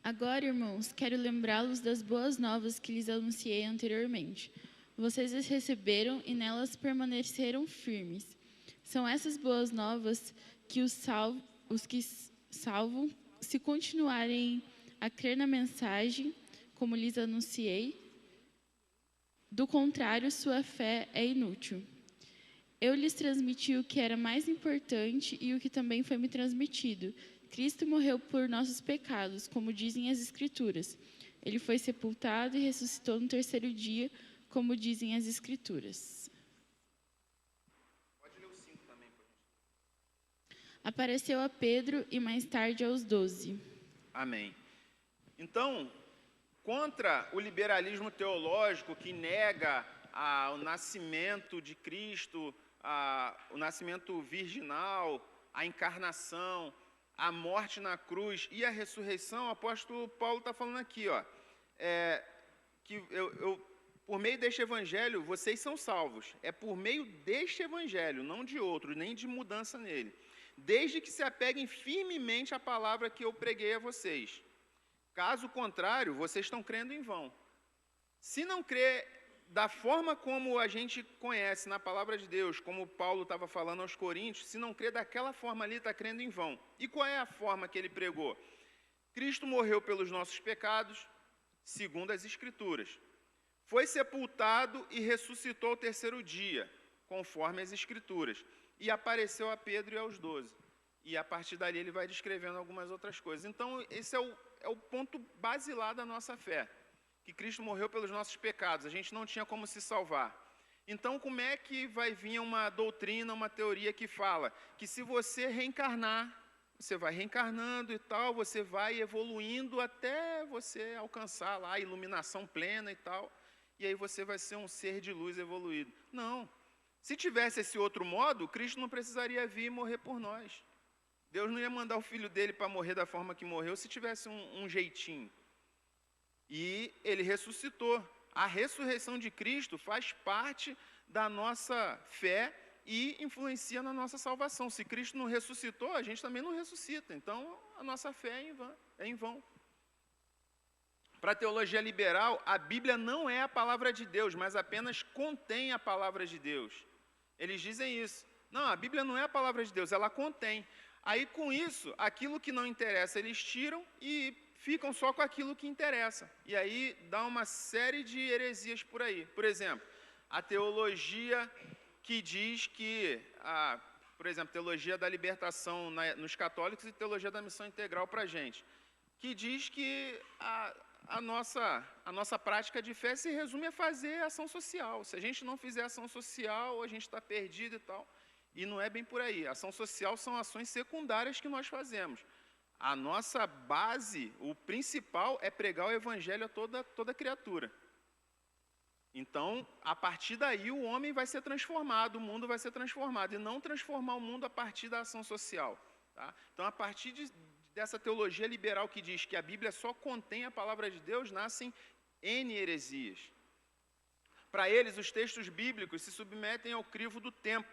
Agora, irmãos, quero lembrá-los das boas novas que lhes anunciei anteriormente. Vocês as receberam e nelas permaneceram firmes. São essas boas novas que os que salvam, se continuarem a crer na mensagem, como lhes anunciei. Do contrário, sua fé é inútil. Eu lhes transmiti o que era mais importante e o que também foi me transmitido. Cristo morreu por nossos pecados, como dizem as Escrituras. Ele foi sepultado e ressuscitou no terceiro dia, como dizem as Escrituras. Pode ler o 5 também, por favor. Apareceu a Pedro e mais tarde aos 12. Amém. Então, contra o liberalismo teológico que nega o nascimento de Cristo, o nascimento virginal, a encarnação, a morte na cruz e a ressurreição, o apóstolo Paulo está falando aqui, que por meio deste evangelho vocês são salvos. É por meio deste evangelho, não de outro, nem de mudança nele. Desde que se apeguem firmemente à palavra que eu preguei a vocês. Caso contrário, vocês estão crendo em vão. Se não crer da forma como a gente conhece na palavra de Deus, como Paulo estava falando aos Coríntios, se não crer daquela forma ali, está crendo em vão. E qual é a forma que ele pregou? Cristo morreu pelos nossos pecados, segundo as Escrituras. Foi sepultado e ressuscitou ao terceiro dia, conforme as Escrituras. E apareceu a Pedro e aos 12. E a partir dali ele vai descrevendo algumas outras coisas. Então, esse é o ponto basilar da nossa fé. Que Cristo morreu pelos nossos pecados, a gente não tinha como se salvar. Então, como é que vai vir uma doutrina, uma teoria que fala que se você reencarnar, você vai reencarnando e tal, você vai evoluindo até você alcançar lá a iluminação plena e tal, e aí você vai ser um ser de luz evoluído. Não. Se tivesse esse outro modo, Cristo não precisaria vir e morrer por nós. Deus não ia mandar o filho dele para morrer da forma que morreu se tivesse um jeitinho. E ele ressuscitou. A ressurreição de Cristo faz parte da nossa fé e influencia na nossa salvação. Se Cristo não ressuscitou, a gente também não ressuscita. Então, a nossa fé é em vão. Para a teologia liberal, a Bíblia não é a palavra de Deus, mas apenas contém a palavra de Deus. Eles dizem isso. Não, a Bíblia não é a palavra de Deus, ela contém. Aí, com isso, aquilo que não interessa, eles tiram e ficam só com aquilo que interessa. E aí dá uma série de heresias por aí. Por exemplo, a teologia que diz que, por exemplo, teologia da libertação nos católicos e teologia da missão integral para a gente, que diz que a nossa prática de fé se resume a fazer ação social. Se a gente não fizer ação social, a gente está perdido e tal. E não é bem por aí. Ação social são ações secundárias que nós fazemos. A nossa base, o principal, é pregar o evangelho a toda criatura. Então, a partir daí, o homem vai ser transformado, o mundo vai ser transformado, e não transformar o mundo a partir da ação social. Tá? Então, a partir dessa teologia liberal que diz que a Bíblia só contém a palavra de Deus, nascem N heresias. Para eles, os textos bíblicos se submetem ao crivo do tempo,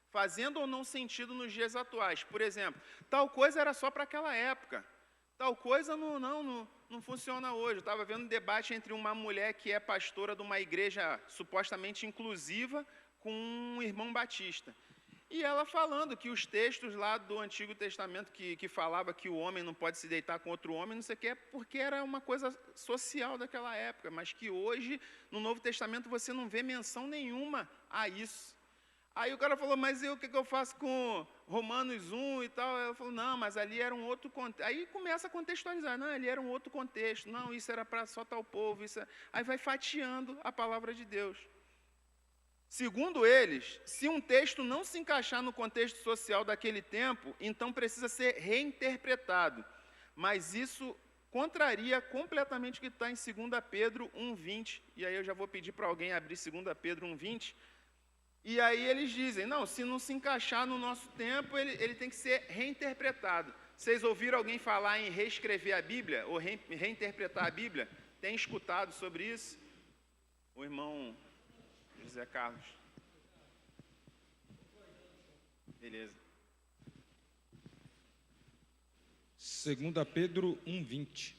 fazendo ou não sentido nos dias atuais. Por exemplo, tal coisa era só para aquela época, tal coisa não funciona hoje. Eu estava vendo um debate entre uma mulher que é pastora de uma igreja supostamente inclusiva com um irmão batista. E ela falando que os textos lá do Antigo Testamento que falava que o homem não pode se deitar com outro homem, não sei o que, porque era uma coisa social daquela época, mas que hoje, no Novo Testamento, você não vê menção nenhuma a isso. Aí o cara falou, mas o que eu faço com Romanos 1 e tal? Eu falou, não, mas ali era um outro contexto. Aí começa a contextualizar, não, ali era um outro contexto, não, isso era para só tal povo, isso é... Aí vai fatiando a palavra de Deus. Segundo eles, se um texto não se encaixar no contexto social daquele tempo, então precisa ser reinterpretado. Mas isso contraria completamente o que está em 2 Pedro 1,20. E aí eu já vou pedir para alguém abrir 2 Pedro 1,20. E aí eles dizem, não, se não se encaixar no nosso tempo, ele tem que ser reinterpretado. Vocês ouviram alguém falar em reescrever a Bíblia, ou reinterpretar a Bíblia? Tem escutado sobre isso? O irmão José Carlos. Beleza. 2 Pedro 1,20.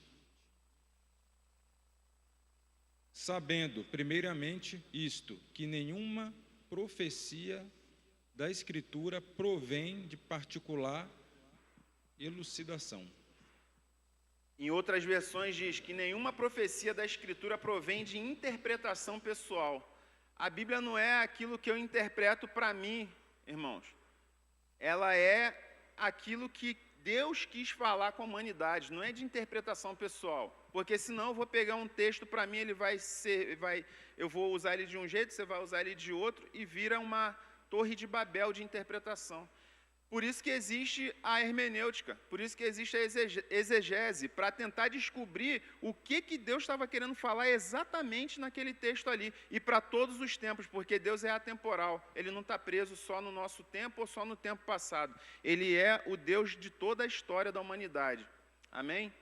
Sabendo, primeiramente, isto, que nenhuma profecia da Escritura provém de particular elucidação. Em outras versões diz que nenhuma profecia da Escritura provém de interpretação pessoal. A Bíblia não é aquilo que eu interpreto para mim, irmãos. Ela é aquilo que Deus quis falar com a humanidade, não é de interpretação pessoal. Porque senão eu vou pegar um texto para mim, eu vou usar ele de um jeito, você vai usar ele de outro, e vira uma torre de Babel de interpretação. Por isso que existe a hermenêutica, por isso que existe a exegese, para tentar descobrir o que Deus estava querendo falar exatamente naquele texto ali, e para todos os tempos, porque Deus é atemporal, Ele não está preso só no nosso tempo ou só no tempo passado, Ele é o Deus de toda a história da humanidade. Amém?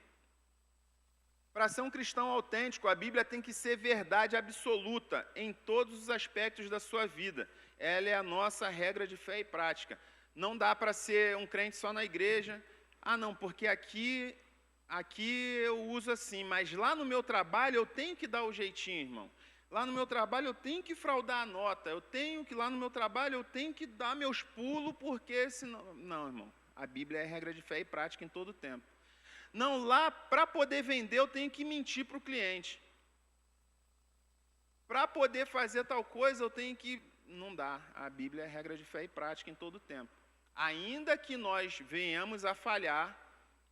Para ser um cristão autêntico, a Bíblia tem que ser verdade absoluta em todos os aspectos da sua vida. Ela é a nossa regra de fé e prática. Não dá para ser um crente só na igreja. Ah, não, porque aqui eu uso assim, mas lá no meu trabalho eu tenho que dar o jeitinho, irmão. Lá no meu trabalho eu tenho que fraudar a nota. Lá no meu trabalho eu tenho que dar meus pulos, porque senão... Não, irmão. A Bíblia é regra de fé e prática em todo o tempo. Não, lá, para poder vender, eu tenho que mentir para o cliente. Para poder fazer tal coisa, eu tenho que... Não dá. A Bíblia é regra de fé e prática em todo o tempo. Ainda que nós venhamos a falhar,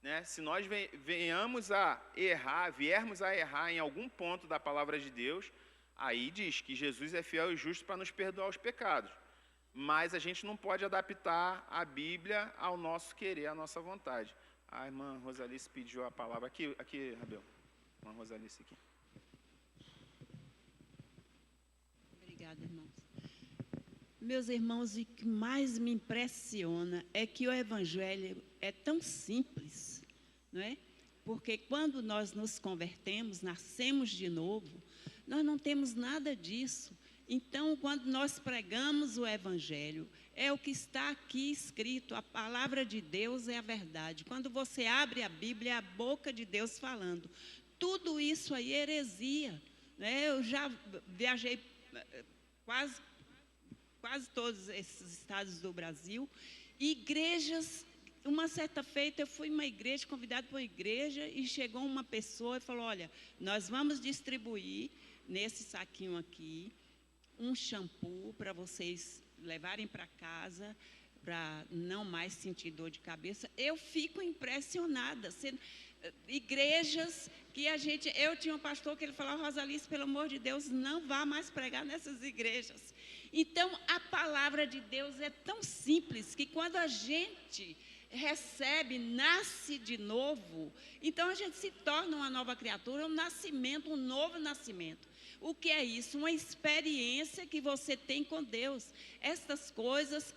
né, se nós viermos a errar em algum ponto da palavra de Deus, aí diz que Jesus é fiel e justo para nos perdoar os pecados. Mas a gente não pode adaptar a Bíblia ao nosso querer, à nossa vontade. A irmã Rosalice pediu a palavra. Aqui, Rabel. Irmã Rosalice aqui. Obrigada, irmãos. Meus irmãos, o que mais me impressiona é que o Evangelho é tão simples, não é? Porque quando nós nos convertemos, nascemos de novo, nós não temos nada disso. Então, quando nós pregamos o Evangelho, é o que está aqui escrito, a palavra de Deus é a verdade. Quando você abre a Bíblia, é a boca de Deus falando. Tudo isso aí é heresia, né? Eu já viajei quase todos esses estados do Brasil, igrejas. Uma certa feita, eu fui em uma igreja, convidado para uma igreja, e chegou uma pessoa e falou, olha, nós vamos distribuir nesse saquinho aqui um shampoo para vocês levarem para casa, para não mais sentir dor de cabeça. Eu fico impressionada. Igrejas que eu tinha um pastor que ele falava, Rosalice, pelo amor de Deus, não vá mais pregar nessas igrejas. Então, a palavra de Deus é tão simples que quando a gente recebe, nasce de novo, então a gente se torna uma nova criatura, um novo nascimento. O que é isso? Uma experiência que você tem com Deus. Estas coisas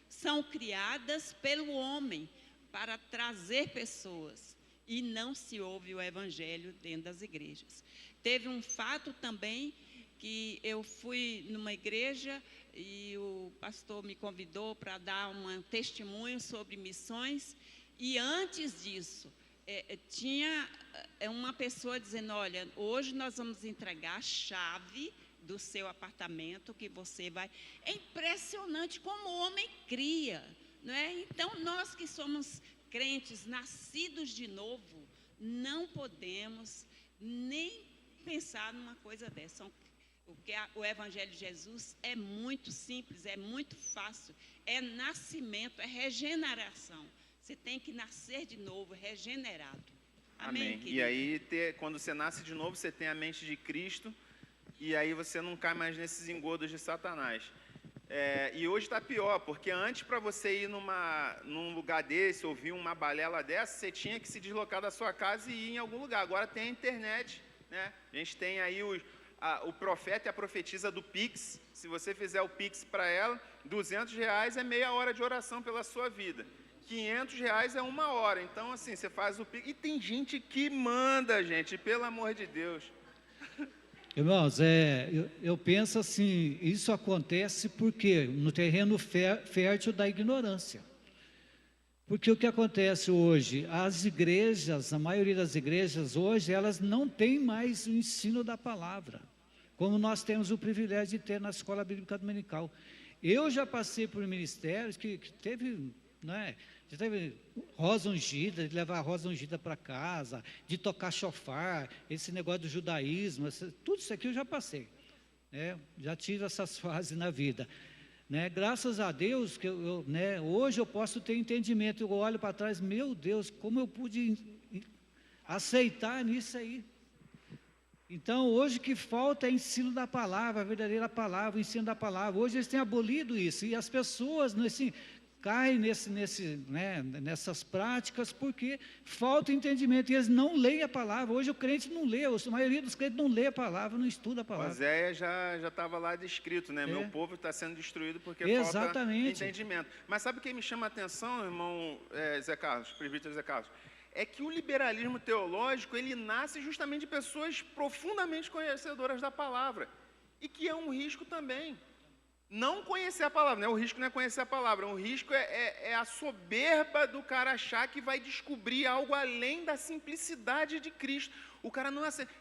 são criadas pelo homem para trazer pessoas, e não se ouve o Evangelho dentro das igrejas. Teve um fato também que eu fui numa igreja e o pastor me convidou para dar um testemunho sobre missões, e antes disso, tinha uma pessoa dizendo, olha, hoje nós vamos entregar a chave do seu apartamento que você vai... É impressionante como o homem cria, não é? Então, nós que somos crentes, nascidos de novo, não podemos nem pensar numa coisa dessa. O Evangelho de Jesus é muito simples, é muito fácil. É nascimento, é regeneração. Você tem que nascer de novo, regenerado. Amém, querido? E aí, quando você nasce de novo, você tem a mente de Cristo, e aí você não cai mais nesses engodos de Satanás. E hoje está pior, porque antes, para você ir num lugar desse, ouvir uma balela dessa, você tinha que se deslocar da sua casa e ir em algum lugar. Agora tem a internet, né? A gente tem aí o profeta e a profetisa do Pix. Se você fizer o Pix para ela, R$200 é meia hora de oração pela sua vida. R$500 é 1 hora. Então, assim, você faz o Pix. E tem gente que manda, gente, pelo amor de Deus. Irmãos, eu penso assim, isso acontece porque no terreno fértil da ignorância. Porque o que acontece hoje, as igrejas, a maioria das igrejas hoje, elas não têm mais o ensino da palavra, como nós temos o privilégio de ter na Escola Bíblica Dominical. Eu já passei por ministérios que teve, né, já teve rosa ungida, de levar a rosa ungida para casa, de tocar chofar, esse negócio do judaísmo, tudo isso aqui eu já passei, né, já tive essas fases na vida. Né, graças a Deus, que hoje eu posso ter entendimento, eu olho para trás, meu Deus, como eu pude aceitar nisso aí. Então, hoje o que falta é ensino da palavra, a verdadeira palavra, o ensino da palavra. Hoje eles têm abolido isso, e as pessoas caem nessas práticas porque falta entendimento, e eles não leem a palavra. Hoje o crente não lê, a maioria dos crentes não lê a palavra, não estuda a palavra. Oséias já estava lá descrito, né? Meu povo está sendo destruído porque Exatamente. falta entendimento. Mas sabe o que me chama a atenção, irmão Zé Carlos, presbítero Zé Carlos? É que o liberalismo teológico, ele nasce justamente de pessoas profundamente conhecedoras da palavra, e que é um risco também. Não conhecer a palavra, né? O risco não é conhecer a palavra, o risco é a soberba do cara achar que vai descobrir algo além da simplicidade de Cristo. O cara não aceita.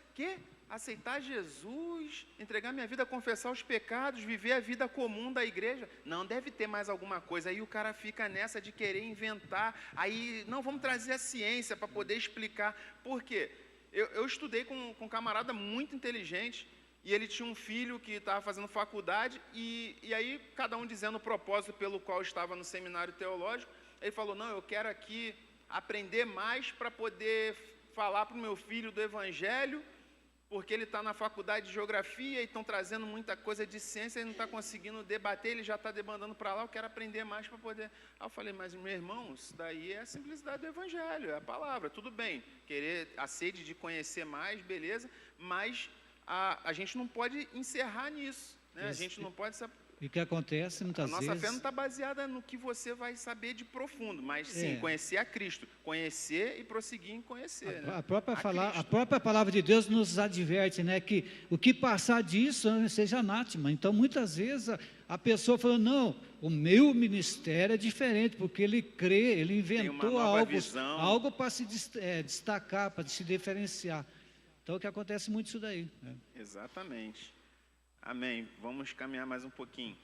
Aceitar Jesus, entregar minha vida, confessar os pecados, viver a vida comum da igreja? Não, deve ter mais alguma coisa. Aí o cara fica nessa de querer inventar. Aí, não, vamos trazer a ciência para poder explicar. Por quê? Eu estudei com um camarada muito inteligente, e ele tinha um filho que estava fazendo faculdade, e aí cada um dizendo o propósito pelo qual estava no seminário teológico. Ele falou, não, eu quero aqui aprender mais para poder falar para o meu filho do Evangelho, porque ele está na faculdade de geografia e estão trazendo muita coisa de ciência, ele não está conseguindo debater, ele já está debandando para lá, eu quero aprender mais para poder... Aí eu falei, mas meu irmão, isso daí é a simplicidade do Evangelho, é a palavra, tudo bem, querer a sede de conhecer mais, beleza, mas a gente não pode encerrar nisso, né? A gente não pode... E o que acontece muitas vezes... A nossa fé não está baseada no que você vai saber de profundo, mas sim, conhecer a Cristo. Conhecer e prosseguir em conhecer. A própria palavra de Deus nos adverte, né, que o que passar disso seja anátema. Então, muitas vezes, a pessoa fala, não, o meu ministério é diferente, porque ele crê, ele inventou algo para se destacar, para se diferenciar. Então, o que acontece muito isso daí. Né? Exatamente. Amém. Vamos caminhar mais um pouquinho.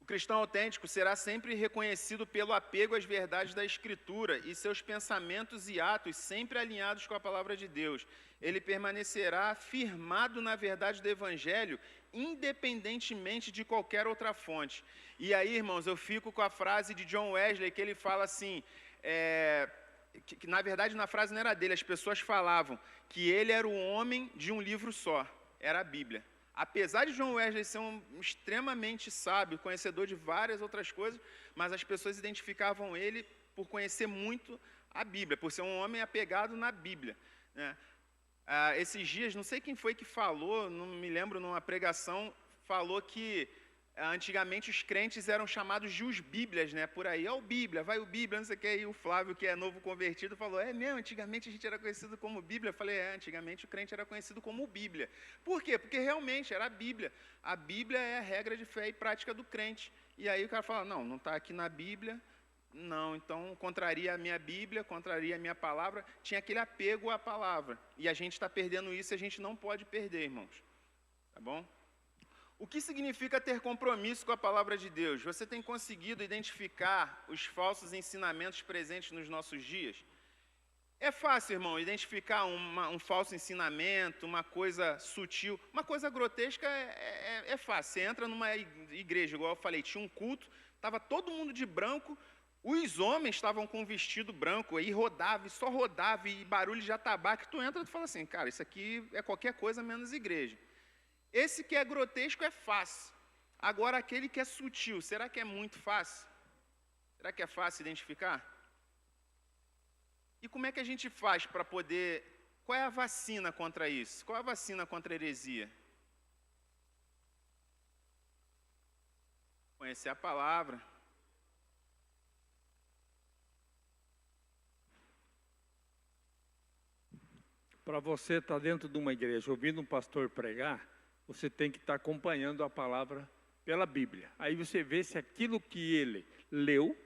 O cristão autêntico será sempre reconhecido pelo apego às verdades da Escritura e seus pensamentos e atos sempre alinhados com a palavra de Deus. Ele permanecerá firmado na verdade do Evangelho, independentemente de qualquer outra fonte. E aí, irmãos, eu fico com a frase de John Wesley, que ele fala assim, que na verdade na frase não era dele, as pessoas falavam que ele era o homem de um livro só, era a Bíblia. Apesar de John Wesley ser um extremamente sábio, conhecedor de várias outras coisas, mas as pessoas identificavam ele por conhecer muito a Bíblia, por ser um homem apegado na Bíblia, né? Esses dias, não sei quem foi que falou, não me lembro, numa pregação, falou que antigamente os crentes eram chamados de os Bíblias, né? Por aí, ó, o Bíblia, vai o Bíblia, não sei o que. E o Flávio, que é novo convertido, falou, mesmo, antigamente a gente era conhecido como Bíblia. Eu falei, antigamente o crente era conhecido como Bíblia. Por quê? Porque realmente era a Bíblia. A Bíblia é a regra de fé e prática do crente. E aí o cara fala, não está aqui na Bíblia, não, então contraria a minha Bíblia, contraria a minha palavra. Tinha aquele apego à palavra. E a gente está perdendo isso e a gente não pode perder, irmãos. Tá bom? O que significa ter compromisso com a palavra de Deus? Você tem conseguido identificar os falsos ensinamentos presentes nos nossos dias? É fácil, irmão, identificar um falso ensinamento, uma coisa sutil, uma coisa grotesca é fácil. Você entra numa igreja, igual eu falei, tinha um culto, estava todo mundo de branco, os homens estavam com um vestido branco, aí rodava, e só rodava, e barulho de atabaque, tu entra e fala assim, cara, isso aqui é qualquer coisa menos igreja. Esse que é grotesco é fácil. Agora, aquele que é sutil, será que é muito fácil? Será que é fácil identificar? E como é que a gente faz para poder... Qual é a vacina contra isso? Qual é a vacina contra a heresia? Conhecer a palavra. Para você estar dentro de uma igreja, ouvindo um pastor pregar, você tem que estar acompanhando a palavra pela Bíblia. Aí você vê se aquilo que ele leu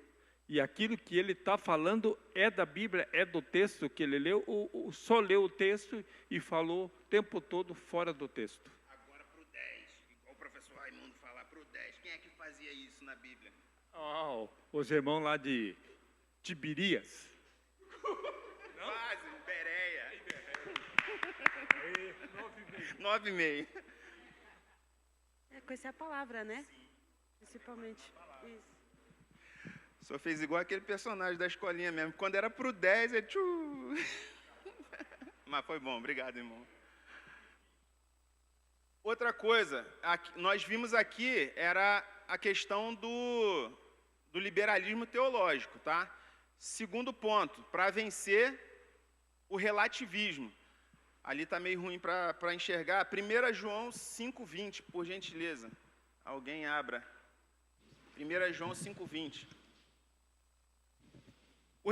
e aquilo que ele está falando é da Bíblia, é do texto que ele leu, ou só leu o texto e falou o tempo todo fora do texto. Agora para o 10, igual o professor Raimundo falar, para o 10, quem é que fazia isso na Bíblia? Os irmãos lá de Tiberias. Quase, Bereia. 9,5. Conhecer a palavra, né? Sim. Principalmente. Isso. Só fez igual aquele personagem da escolinha mesmo. Quando era pro 10, é tchu. Mas foi bom, obrigado, irmão. Outra coisa, nós vimos aqui, era a questão do liberalismo teológico, tá? Segundo ponto, para vencer o relativismo. Ali está meio ruim para enxergar. 1 João 5,20, por gentileza. Alguém abra. 1 João 5,20. O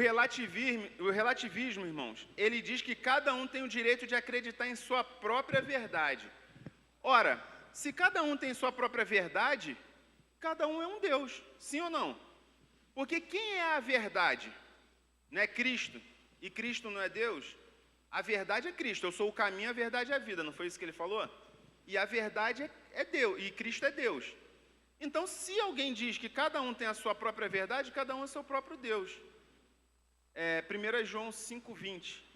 relativismo, irmãos, ele diz que cada um tem o direito de acreditar em sua própria verdade. Ora, se cada um tem sua própria verdade, cada um é um Deus, sim ou não? Porque quem é a verdade? Não é Cristo? E Cristo não é Deus? A verdade é Cristo, eu sou o caminho, a verdade e a vida, não foi isso que ele falou? E a verdade é Deus, e Cristo é Deus. Então, se alguém diz que cada um tem a sua própria verdade, cada um é seu próprio Deus. 1 João 5,20.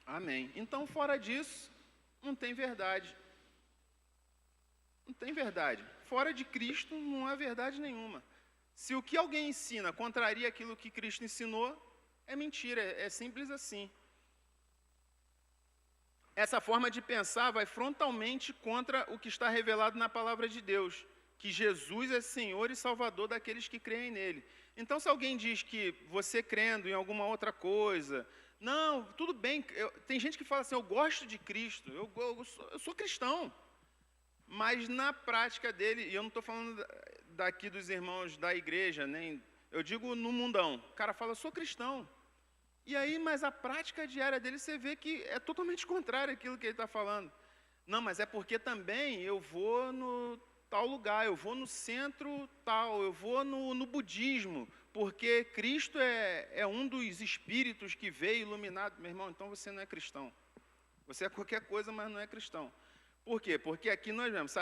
Amém. Então, fora disso, não tem verdade. Não tem verdade. Fora de Cristo, não há verdade nenhuma. Se o que alguém ensina contraria aquilo que Cristo ensinou, é mentira, é simples assim. Essa forma de pensar vai frontalmente contra o que está revelado na palavra de Deus, que Jesus é Senhor e Salvador daqueles que creem nele. Então, se alguém diz que você crendo em alguma outra coisa... Não, tudo bem, tem gente que fala assim, eu gosto de Cristo, eu sou cristão. Mas na prática dele, e eu não estou falando daqui dos irmãos da igreja, nem eu digo no mundão, o cara fala, eu sou cristão. E aí, mas a prática diária dele, você vê que é totalmente contrário àquilo que ele está falando. Não, mas é porque também eu vou no tal lugar, eu vou no centro tal, eu vou no budismo, porque Cristo é um dos espíritos que veio iluminado. Meu irmão, então você não é cristão. Você é qualquer coisa, mas não é cristão. Por quê? Porque aqui nós vemos,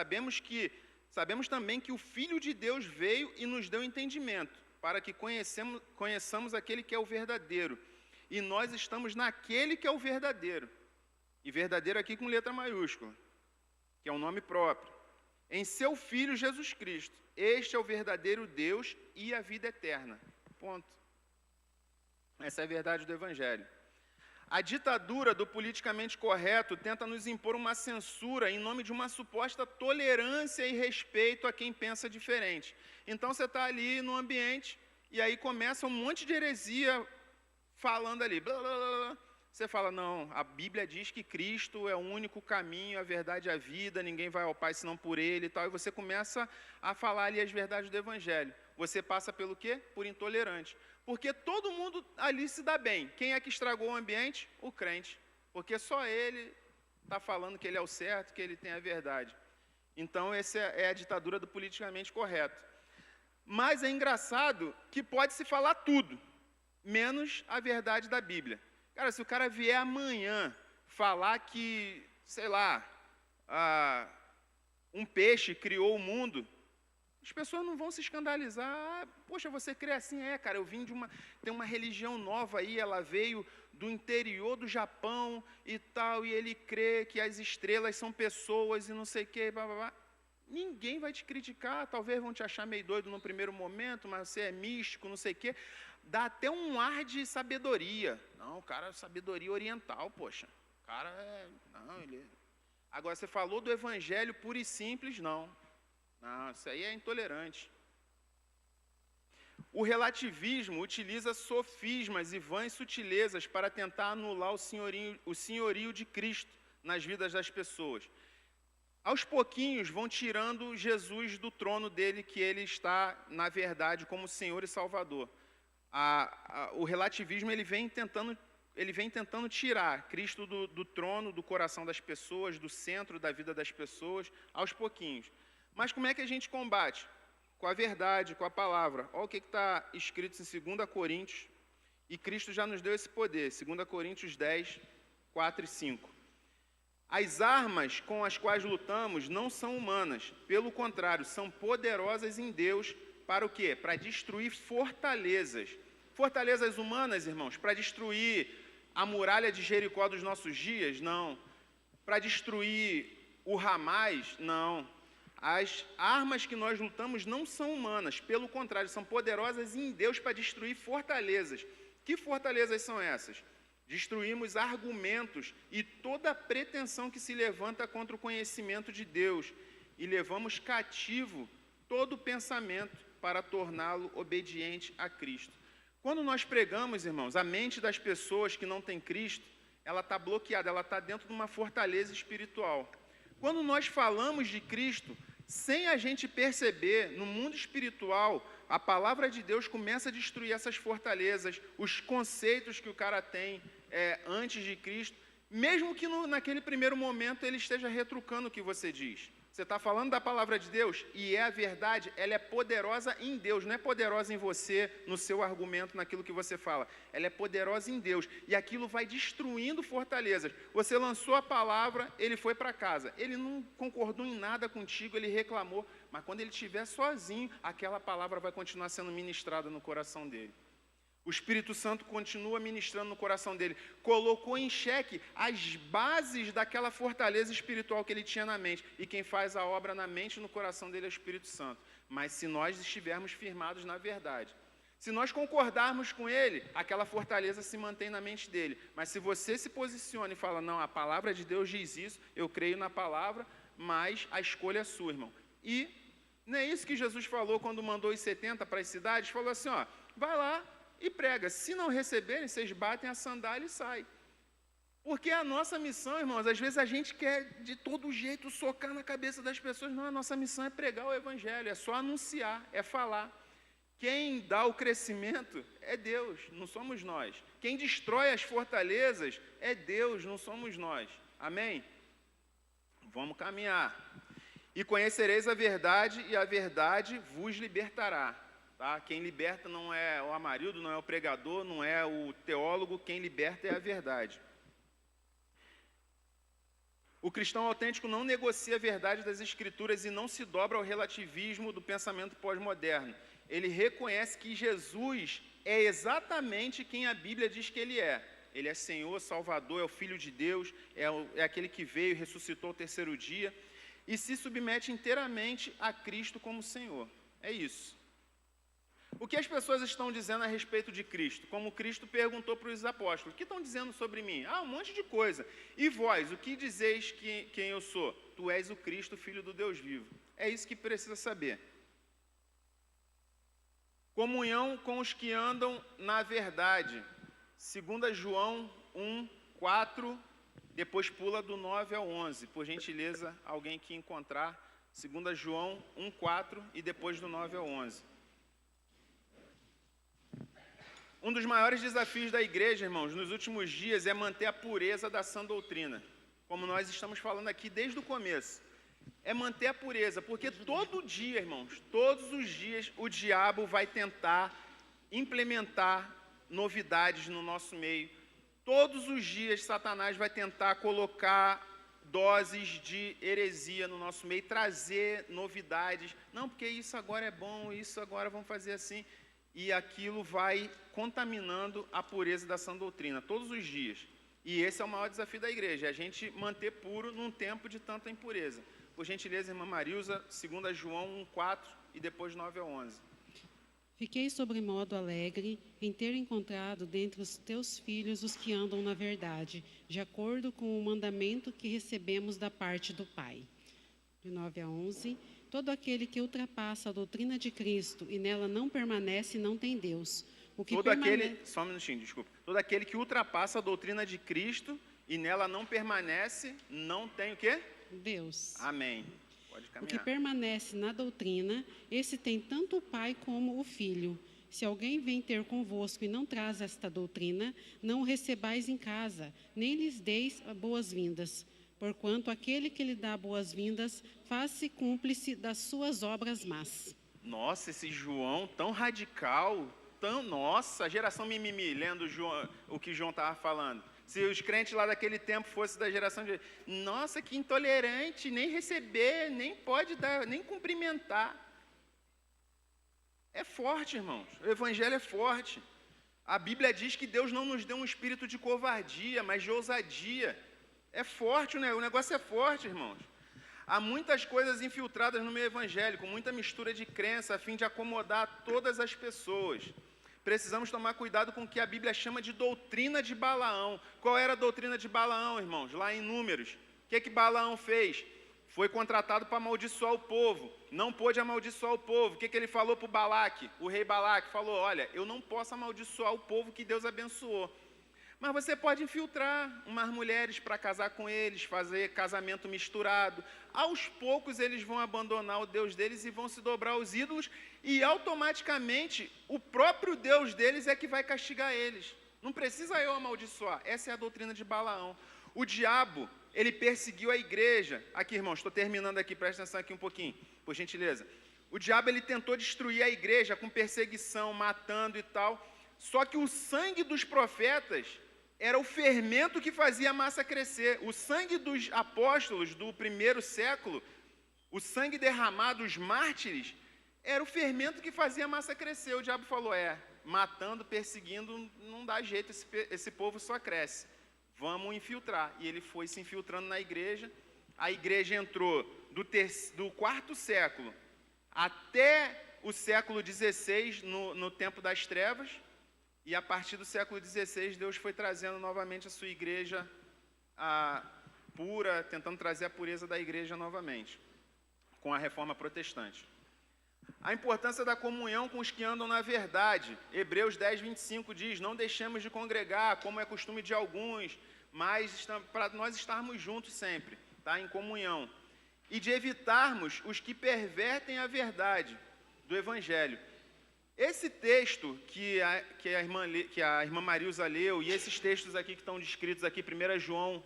sabemos também que o Filho de Deus veio e nos deu entendimento, para que conheçamos aquele que é o verdadeiro. E nós estamos naquele que é o verdadeiro. E verdadeiro aqui com letra maiúscula, que é um nome próprio. Em seu Filho Jesus Cristo. Este é o verdadeiro Deus e a vida eterna. Ponto. Essa é a verdade do Evangelho. A ditadura do politicamente correto tenta nos impor uma censura em nome de uma suposta tolerância e respeito a quem pensa diferente. Então você está ali no ambiente e aí começa um monte de heresia falando ali. Blá, blá, blá. Você fala, não, a Bíblia diz que Cristo é o único caminho, a verdade e a vida, ninguém vai ao Pai senão por Ele e tal. E você começa a falar ali as verdades do Evangelho. Você passa pelo quê? Por intolerante. Porque todo mundo ali se dá bem. Quem é que estragou o ambiente? O crente. Porque só ele está falando que ele é o certo, que ele tem a verdade. Então, essa é a ditadura do politicamente correto. Mas é engraçado que pode se falar tudo, menos a verdade da Bíblia. Cara, se o cara vier amanhã falar que, sei lá, um peixe criou o mundo, as pessoas não vão se escandalizar. Ah, poxa, você crê assim? É, cara, eu vim tem uma religião nova aí, ela veio do interior do Japão e tal, e ele crê que as estrelas são pessoas e não sei o quê, blá, blá, blá. Ninguém vai te criticar, talvez vão te achar meio doido no primeiro momento, mas você é místico, não sei o quê. Dá até um ar de sabedoria. Não, o cara é sabedoria oriental, poxa. O cara é... Não, ele... Agora, você falou do evangelho puro e simples, não. Não, isso aí é intolerante. O relativismo utiliza sofismas e vãs sutilezas para tentar anular o senhorio de Cristo nas vidas das pessoas. Aos pouquinhos vão tirando Jesus do trono dele, que ele está, na verdade, como Senhor e Salvador. O relativismo ele vem tentando tirar Cristo do trono, do coração das pessoas, do centro da vida das pessoas, aos pouquinhos. Mas como é que a gente combate? Com a verdade, com a palavra. Olha o que está escrito em 2 Coríntios, e Cristo já nos deu esse poder, 2 Coríntios 10, 4 e 5. As armas com as quais lutamos não são humanas, pelo contrário, são poderosas em Deus para o quê? Para destruir fortalezas. Fortalezas humanas, irmãos, para destruir a muralha de Jericó dos nossos dias? Não. Para destruir o Hamas? Não. As armas que nós lutamos não são humanas, pelo contrário, são poderosas em Deus para destruir fortalezas. Que fortalezas são essas? Destruímos argumentos e toda pretensão que se levanta contra o conhecimento de Deus e levamos cativo todo pensamento para torná-lo obediente a Cristo. Quando nós pregamos, irmãos, a mente das pessoas que não têm Cristo, ela está bloqueada, ela está dentro de uma fortaleza espiritual. Quando nós falamos de Cristo, sem a gente perceber, no mundo espiritual, a palavra de Deus começa a destruir essas fortalezas, os conceitos que o cara tem antes de Cristo, mesmo que naquele primeiro momento ele esteja retrucando o que você diz. Você está falando da palavra de Deus e é a verdade, ela é poderosa em Deus, não é poderosa em você, no seu argumento, naquilo que você fala. Ela é poderosa em Deus e aquilo vai destruindo fortalezas. Você lançou a palavra, ele foi para casa. Ele não concordou em nada contigo, ele reclamou, mas quando ele estiver sozinho, aquela palavra vai continuar sendo ministrada no coração dele. O Espírito Santo continua ministrando no coração dele. Colocou em xeque as bases daquela fortaleza espiritual que ele tinha na mente. E quem faz a obra na mente e no coração dele é o Espírito Santo. Mas se nós estivermos firmados na verdade, se nós concordarmos com ele, aquela fortaleza se mantém na mente dele. Mas se você se posiciona e fala, não, a palavra de Deus diz isso, eu creio na palavra, mas a escolha é sua, irmão. E não é isso que Jesus falou quando mandou os 70 para as cidades? Falou assim, ó, vai lá e prega. Se não receberem, vocês batem a sandália e saem. Porque a nossa missão, irmãos, às vezes a gente quer de todo jeito socar na cabeça das pessoas. Não, a nossa missão é pregar o Evangelho, é só anunciar, é falar. Quem dá o crescimento é Deus, não somos nós. Quem destrói as fortalezas é Deus, não somos nós. Amém? Vamos caminhar. E conhecereis a verdade, e a verdade vos libertará. Tá? Quem liberta não é o Amarildo, não é o pregador, não é o teólogo, quem liberta é a verdade. O cristão autêntico não negocia a verdade das Escrituras e não se dobra ao relativismo do pensamento pós-moderno. Ele reconhece que Jesus é exatamente quem a Bíblia diz que ele é. Ele é Senhor, Salvador, é o Filho de Deus, é aquele que veio e ressuscitou ao terceiro dia, e se submete inteiramente a Cristo como Senhor. É isso. O que as pessoas estão dizendo a respeito de Cristo? Como Cristo perguntou para os apóstolos, o que estão dizendo sobre mim? Ah, um monte de coisa. E vós, o que dizeis quem eu sou? Tu és o Cristo, Filho do Deus vivo. É isso que precisa saber. Comunhão com os que andam na verdade. 2 João 1, 4, depois pula do 9 ao 11. Por gentileza, alguém que encontrar. 2 João 1, 4 e depois do 9 ao 11. Um dos maiores desafios da igreja, irmãos, nos últimos dias é manter a pureza da sã doutrina. Como nós estamos falando aqui desde o começo. É manter a pureza, porque todo dia, irmãos, todos os dias, o diabo vai tentar implementar novidades no nosso meio. Todos os dias, Satanás vai tentar colocar doses de heresia no nosso meio, trazer novidades. Não, porque isso agora é bom, isso agora vamos fazer assim. E aquilo vai contaminando a pureza da sã doutrina, todos os dias. E esse é o maior desafio da igreja, é a gente manter puro num tempo de tanta impureza. Por gentileza, irmã Marilza, 2 João 1:4 e depois 9 a 11. Fiquei sobremodo alegre em ter encontrado dentre os teus filhos os que andam na verdade, de acordo com o mandamento que recebemos da parte do Pai. De 9 a 11. Todo aquele que ultrapassa a doutrina de Cristo e nela não permanece, não tem Deus. Só um minutinho, desculpa. Todo aquele que ultrapassa a doutrina de Cristo e nela não permanece, não tem o quê? Deus. Amém. Pode O caminhar. que permanece na doutrina, esse tem tanto o Pai como o Filho. Se alguém vem ter convosco e não traz esta doutrina, não o recebais em casa, nem lhes deis boas-vindas. Porquanto aquele que lhe dá boas-vindas faz-se cúmplice das suas obras más. Nossa, esse João tão radical, nossa, a geração mimimi, lendo o que João estava falando. Se os crentes lá daquele tempo fossem da geração de... Nossa, que intolerante, nem receber, nem pode dar, nem cumprimentar. É forte, irmãos, o evangelho é forte. A Bíblia diz que Deus não nos deu um espírito de covardia, mas de ousadia. É forte, né? O negócio é forte, irmãos. Há muitas coisas infiltradas no meio evangélico, muita mistura de crença a fim de acomodar todas as pessoas. Precisamos tomar cuidado com o que a Bíblia chama de doutrina de Balaão. Qual era a doutrina de Balaão, irmãos? Lá em Números. O que Balaão fez? Foi contratado para amaldiçoar o povo. Não pôde amaldiçoar o povo. O que ele falou para o Balaque? O rei Balaque falou, olha, eu não posso amaldiçoar o povo que Deus abençoou. Mas você pode infiltrar umas mulheres para casar com eles, fazer casamento misturado. Aos poucos eles vão abandonar o Deus deles e vão se dobrar aos ídolos e automaticamente o próprio Deus deles é que vai castigar eles. Não precisa eu amaldiçoar. Essa é a doutrina de Balaão. O diabo, ele perseguiu a igreja. Aqui, irmãos, estou terminando aqui, presta atenção aqui um pouquinho, por gentileza. O diabo, ele tentou destruir a igreja com perseguição, matando e tal. Só que o sangue dos profetas era o fermento que fazia a massa crescer. O sangue dos apóstolos do primeiro século, o sangue derramado, os mártires, era o fermento que fazia a massa crescer. O diabo falou, matando, perseguindo, não dá jeito, esse povo só cresce. Vamos infiltrar. E ele foi se infiltrando na igreja. A igreja entrou do 4º século até o século XVI, no tempo das trevas. E a partir do século XVI, Deus foi trazendo novamente a sua igreja pura, tentando trazer a pureza da igreja novamente, com a reforma protestante. A importância da comunhão com os que andam na verdade. Hebreus 10, 25 diz, não deixemos de congregar, como é costume de alguns, mas para nós estarmos juntos sempre, tá? Em comunhão. E de evitarmos os que pervertem a verdade do Evangelho. Esse texto que a irmã Marilza leu, e esses textos aqui que estão descritos aqui, 1 João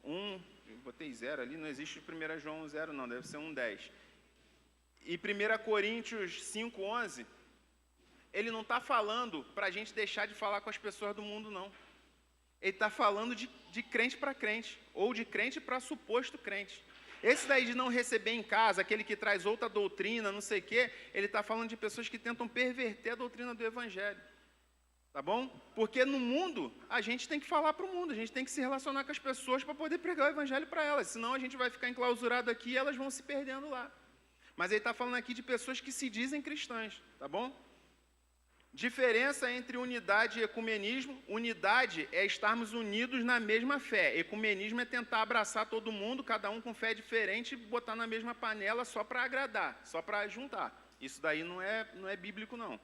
1, botei 0 ali, não existe 1 João 0 não, deve ser 1:10. E 1 Coríntios 5:11, ele não está falando para a gente deixar de falar com as pessoas do mundo, não. Ele está falando de crente para crente, ou de crente para suposto crente. Esse daí de não receber em casa, aquele que traz outra doutrina, não sei o quê, ele está falando de pessoas que tentam perverter a doutrina do Evangelho. Tá bom? Porque no mundo, a gente tem que falar para o mundo, a gente tem que se relacionar com as pessoas para poder pregar o Evangelho para elas, senão a gente vai ficar enclausurado aqui e elas vão se perdendo lá. Mas ele está falando aqui de pessoas que se dizem cristãs, tá bom? Diferença entre unidade e ecumenismo. Unidade é estarmos unidos na mesma fé. Ecumenismo é tentar abraçar todo mundo, cada um com fé diferente, e botar na mesma panela só para agradar, só para juntar. Isso daí não é bíblico, não.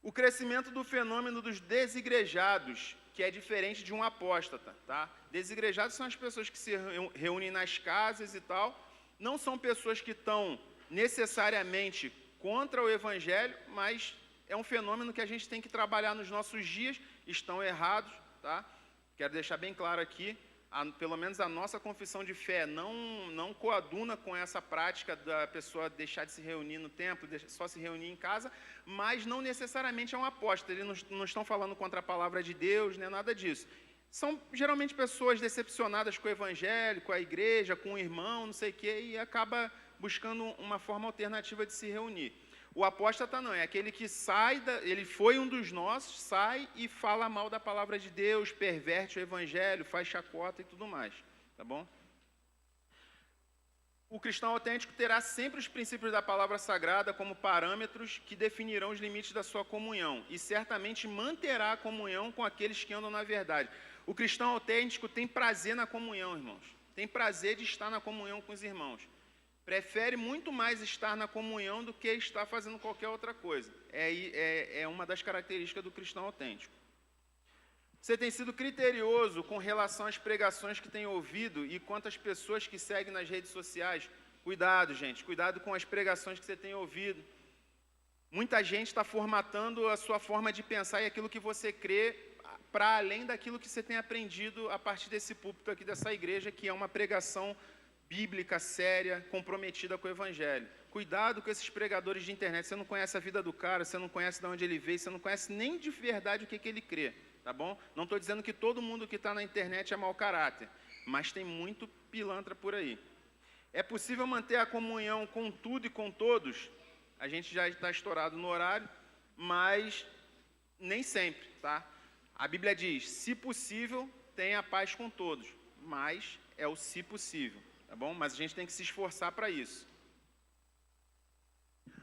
O crescimento do fenômeno dos desigrejados, que é diferente de um apóstata, tá? Desigrejados são as pessoas que se reúnem nas casas e tal. Não são pessoas que estão necessariamente contra o Evangelho, mas é um fenômeno que a gente tem que trabalhar nos nossos dias. Estão errados, tá? Quero deixar bem claro aqui. pelo menos a nossa confissão de fé não coaduna com essa prática da pessoa deixar de se reunir no templo, só se reunir em casa, mas não necessariamente é um apóstata. Eles não estão falando contra a palavra de Deus, nem nada disso. São geralmente pessoas decepcionadas com o evangelho, com a igreja, com o irmão, não sei o quê, e acaba buscando uma forma alternativa de se reunir. O apóstata não, é aquele que sai, ele foi um dos nossos, sai e fala mal da palavra de Deus, perverte o evangelho, faz chacota e tudo mais, tá bom? O cristão autêntico terá sempre os princípios da palavra sagrada como parâmetros que definirão os limites da sua comunhão e certamente manterá a comunhão com aqueles que andam na verdade. O cristão autêntico tem prazer na comunhão, irmãos. Tem prazer de estar na comunhão com os irmãos. Prefere muito mais estar na comunhão do que estar fazendo qualquer outra coisa. É uma das características do cristão autêntico. Você tem sido criterioso com relação às pregações que tem ouvido e quantas pessoas que seguem nas redes sociais. Cuidado, gente. Cuidado com as pregações que você tem ouvido. Muita gente está formatando a sua forma de pensar e aquilo que você crê para além daquilo que você tem aprendido a partir desse púlpito aqui dessa igreja, que é uma pregação bíblica, séria, comprometida com o evangelho. Cuidado com esses pregadores de internet. Você não conhece a vida do cara, você não conhece de onde ele veio, você não conhece nem de verdade o que ele crê, tá bom? Não estou dizendo que todo mundo que está na internet é mau caráter, mas tem muito pilantra por aí. É possível manter a comunhão com tudo e com todos? A gente já está estourado no horário, mas nem sempre, tá? A Bíblia diz, se possível, tenha paz com todos, mas é o se possível. Tá bom? Mas a gente tem que se esforçar para isso.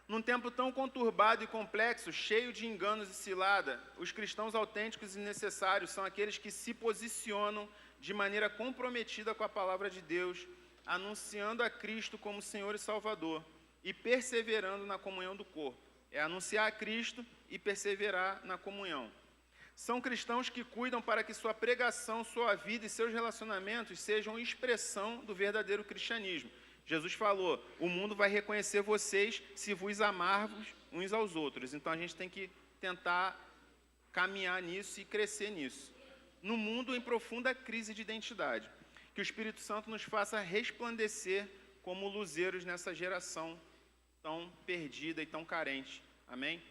Num tempo tão conturbado e complexo, cheio de enganos e cilada, os cristãos autênticos e necessários são aqueles que se posicionam de maneira comprometida com a palavra de Deus, anunciando a Cristo como Senhor e Salvador e perseverando na comunhão do corpo. É anunciar a Cristo e perseverar na comunhão. São cristãos que cuidam para que sua pregação, sua vida e seus relacionamentos sejam expressão do verdadeiro cristianismo. Jesus falou, o mundo vai reconhecer vocês se vos amarmos uns aos outros. Então a gente tem que tentar caminhar nisso e crescer nisso. No mundo em profunda crise de identidade. Que o Espírito Santo nos faça resplandecer como luzeiros nessa geração tão perdida e tão carente. Amém?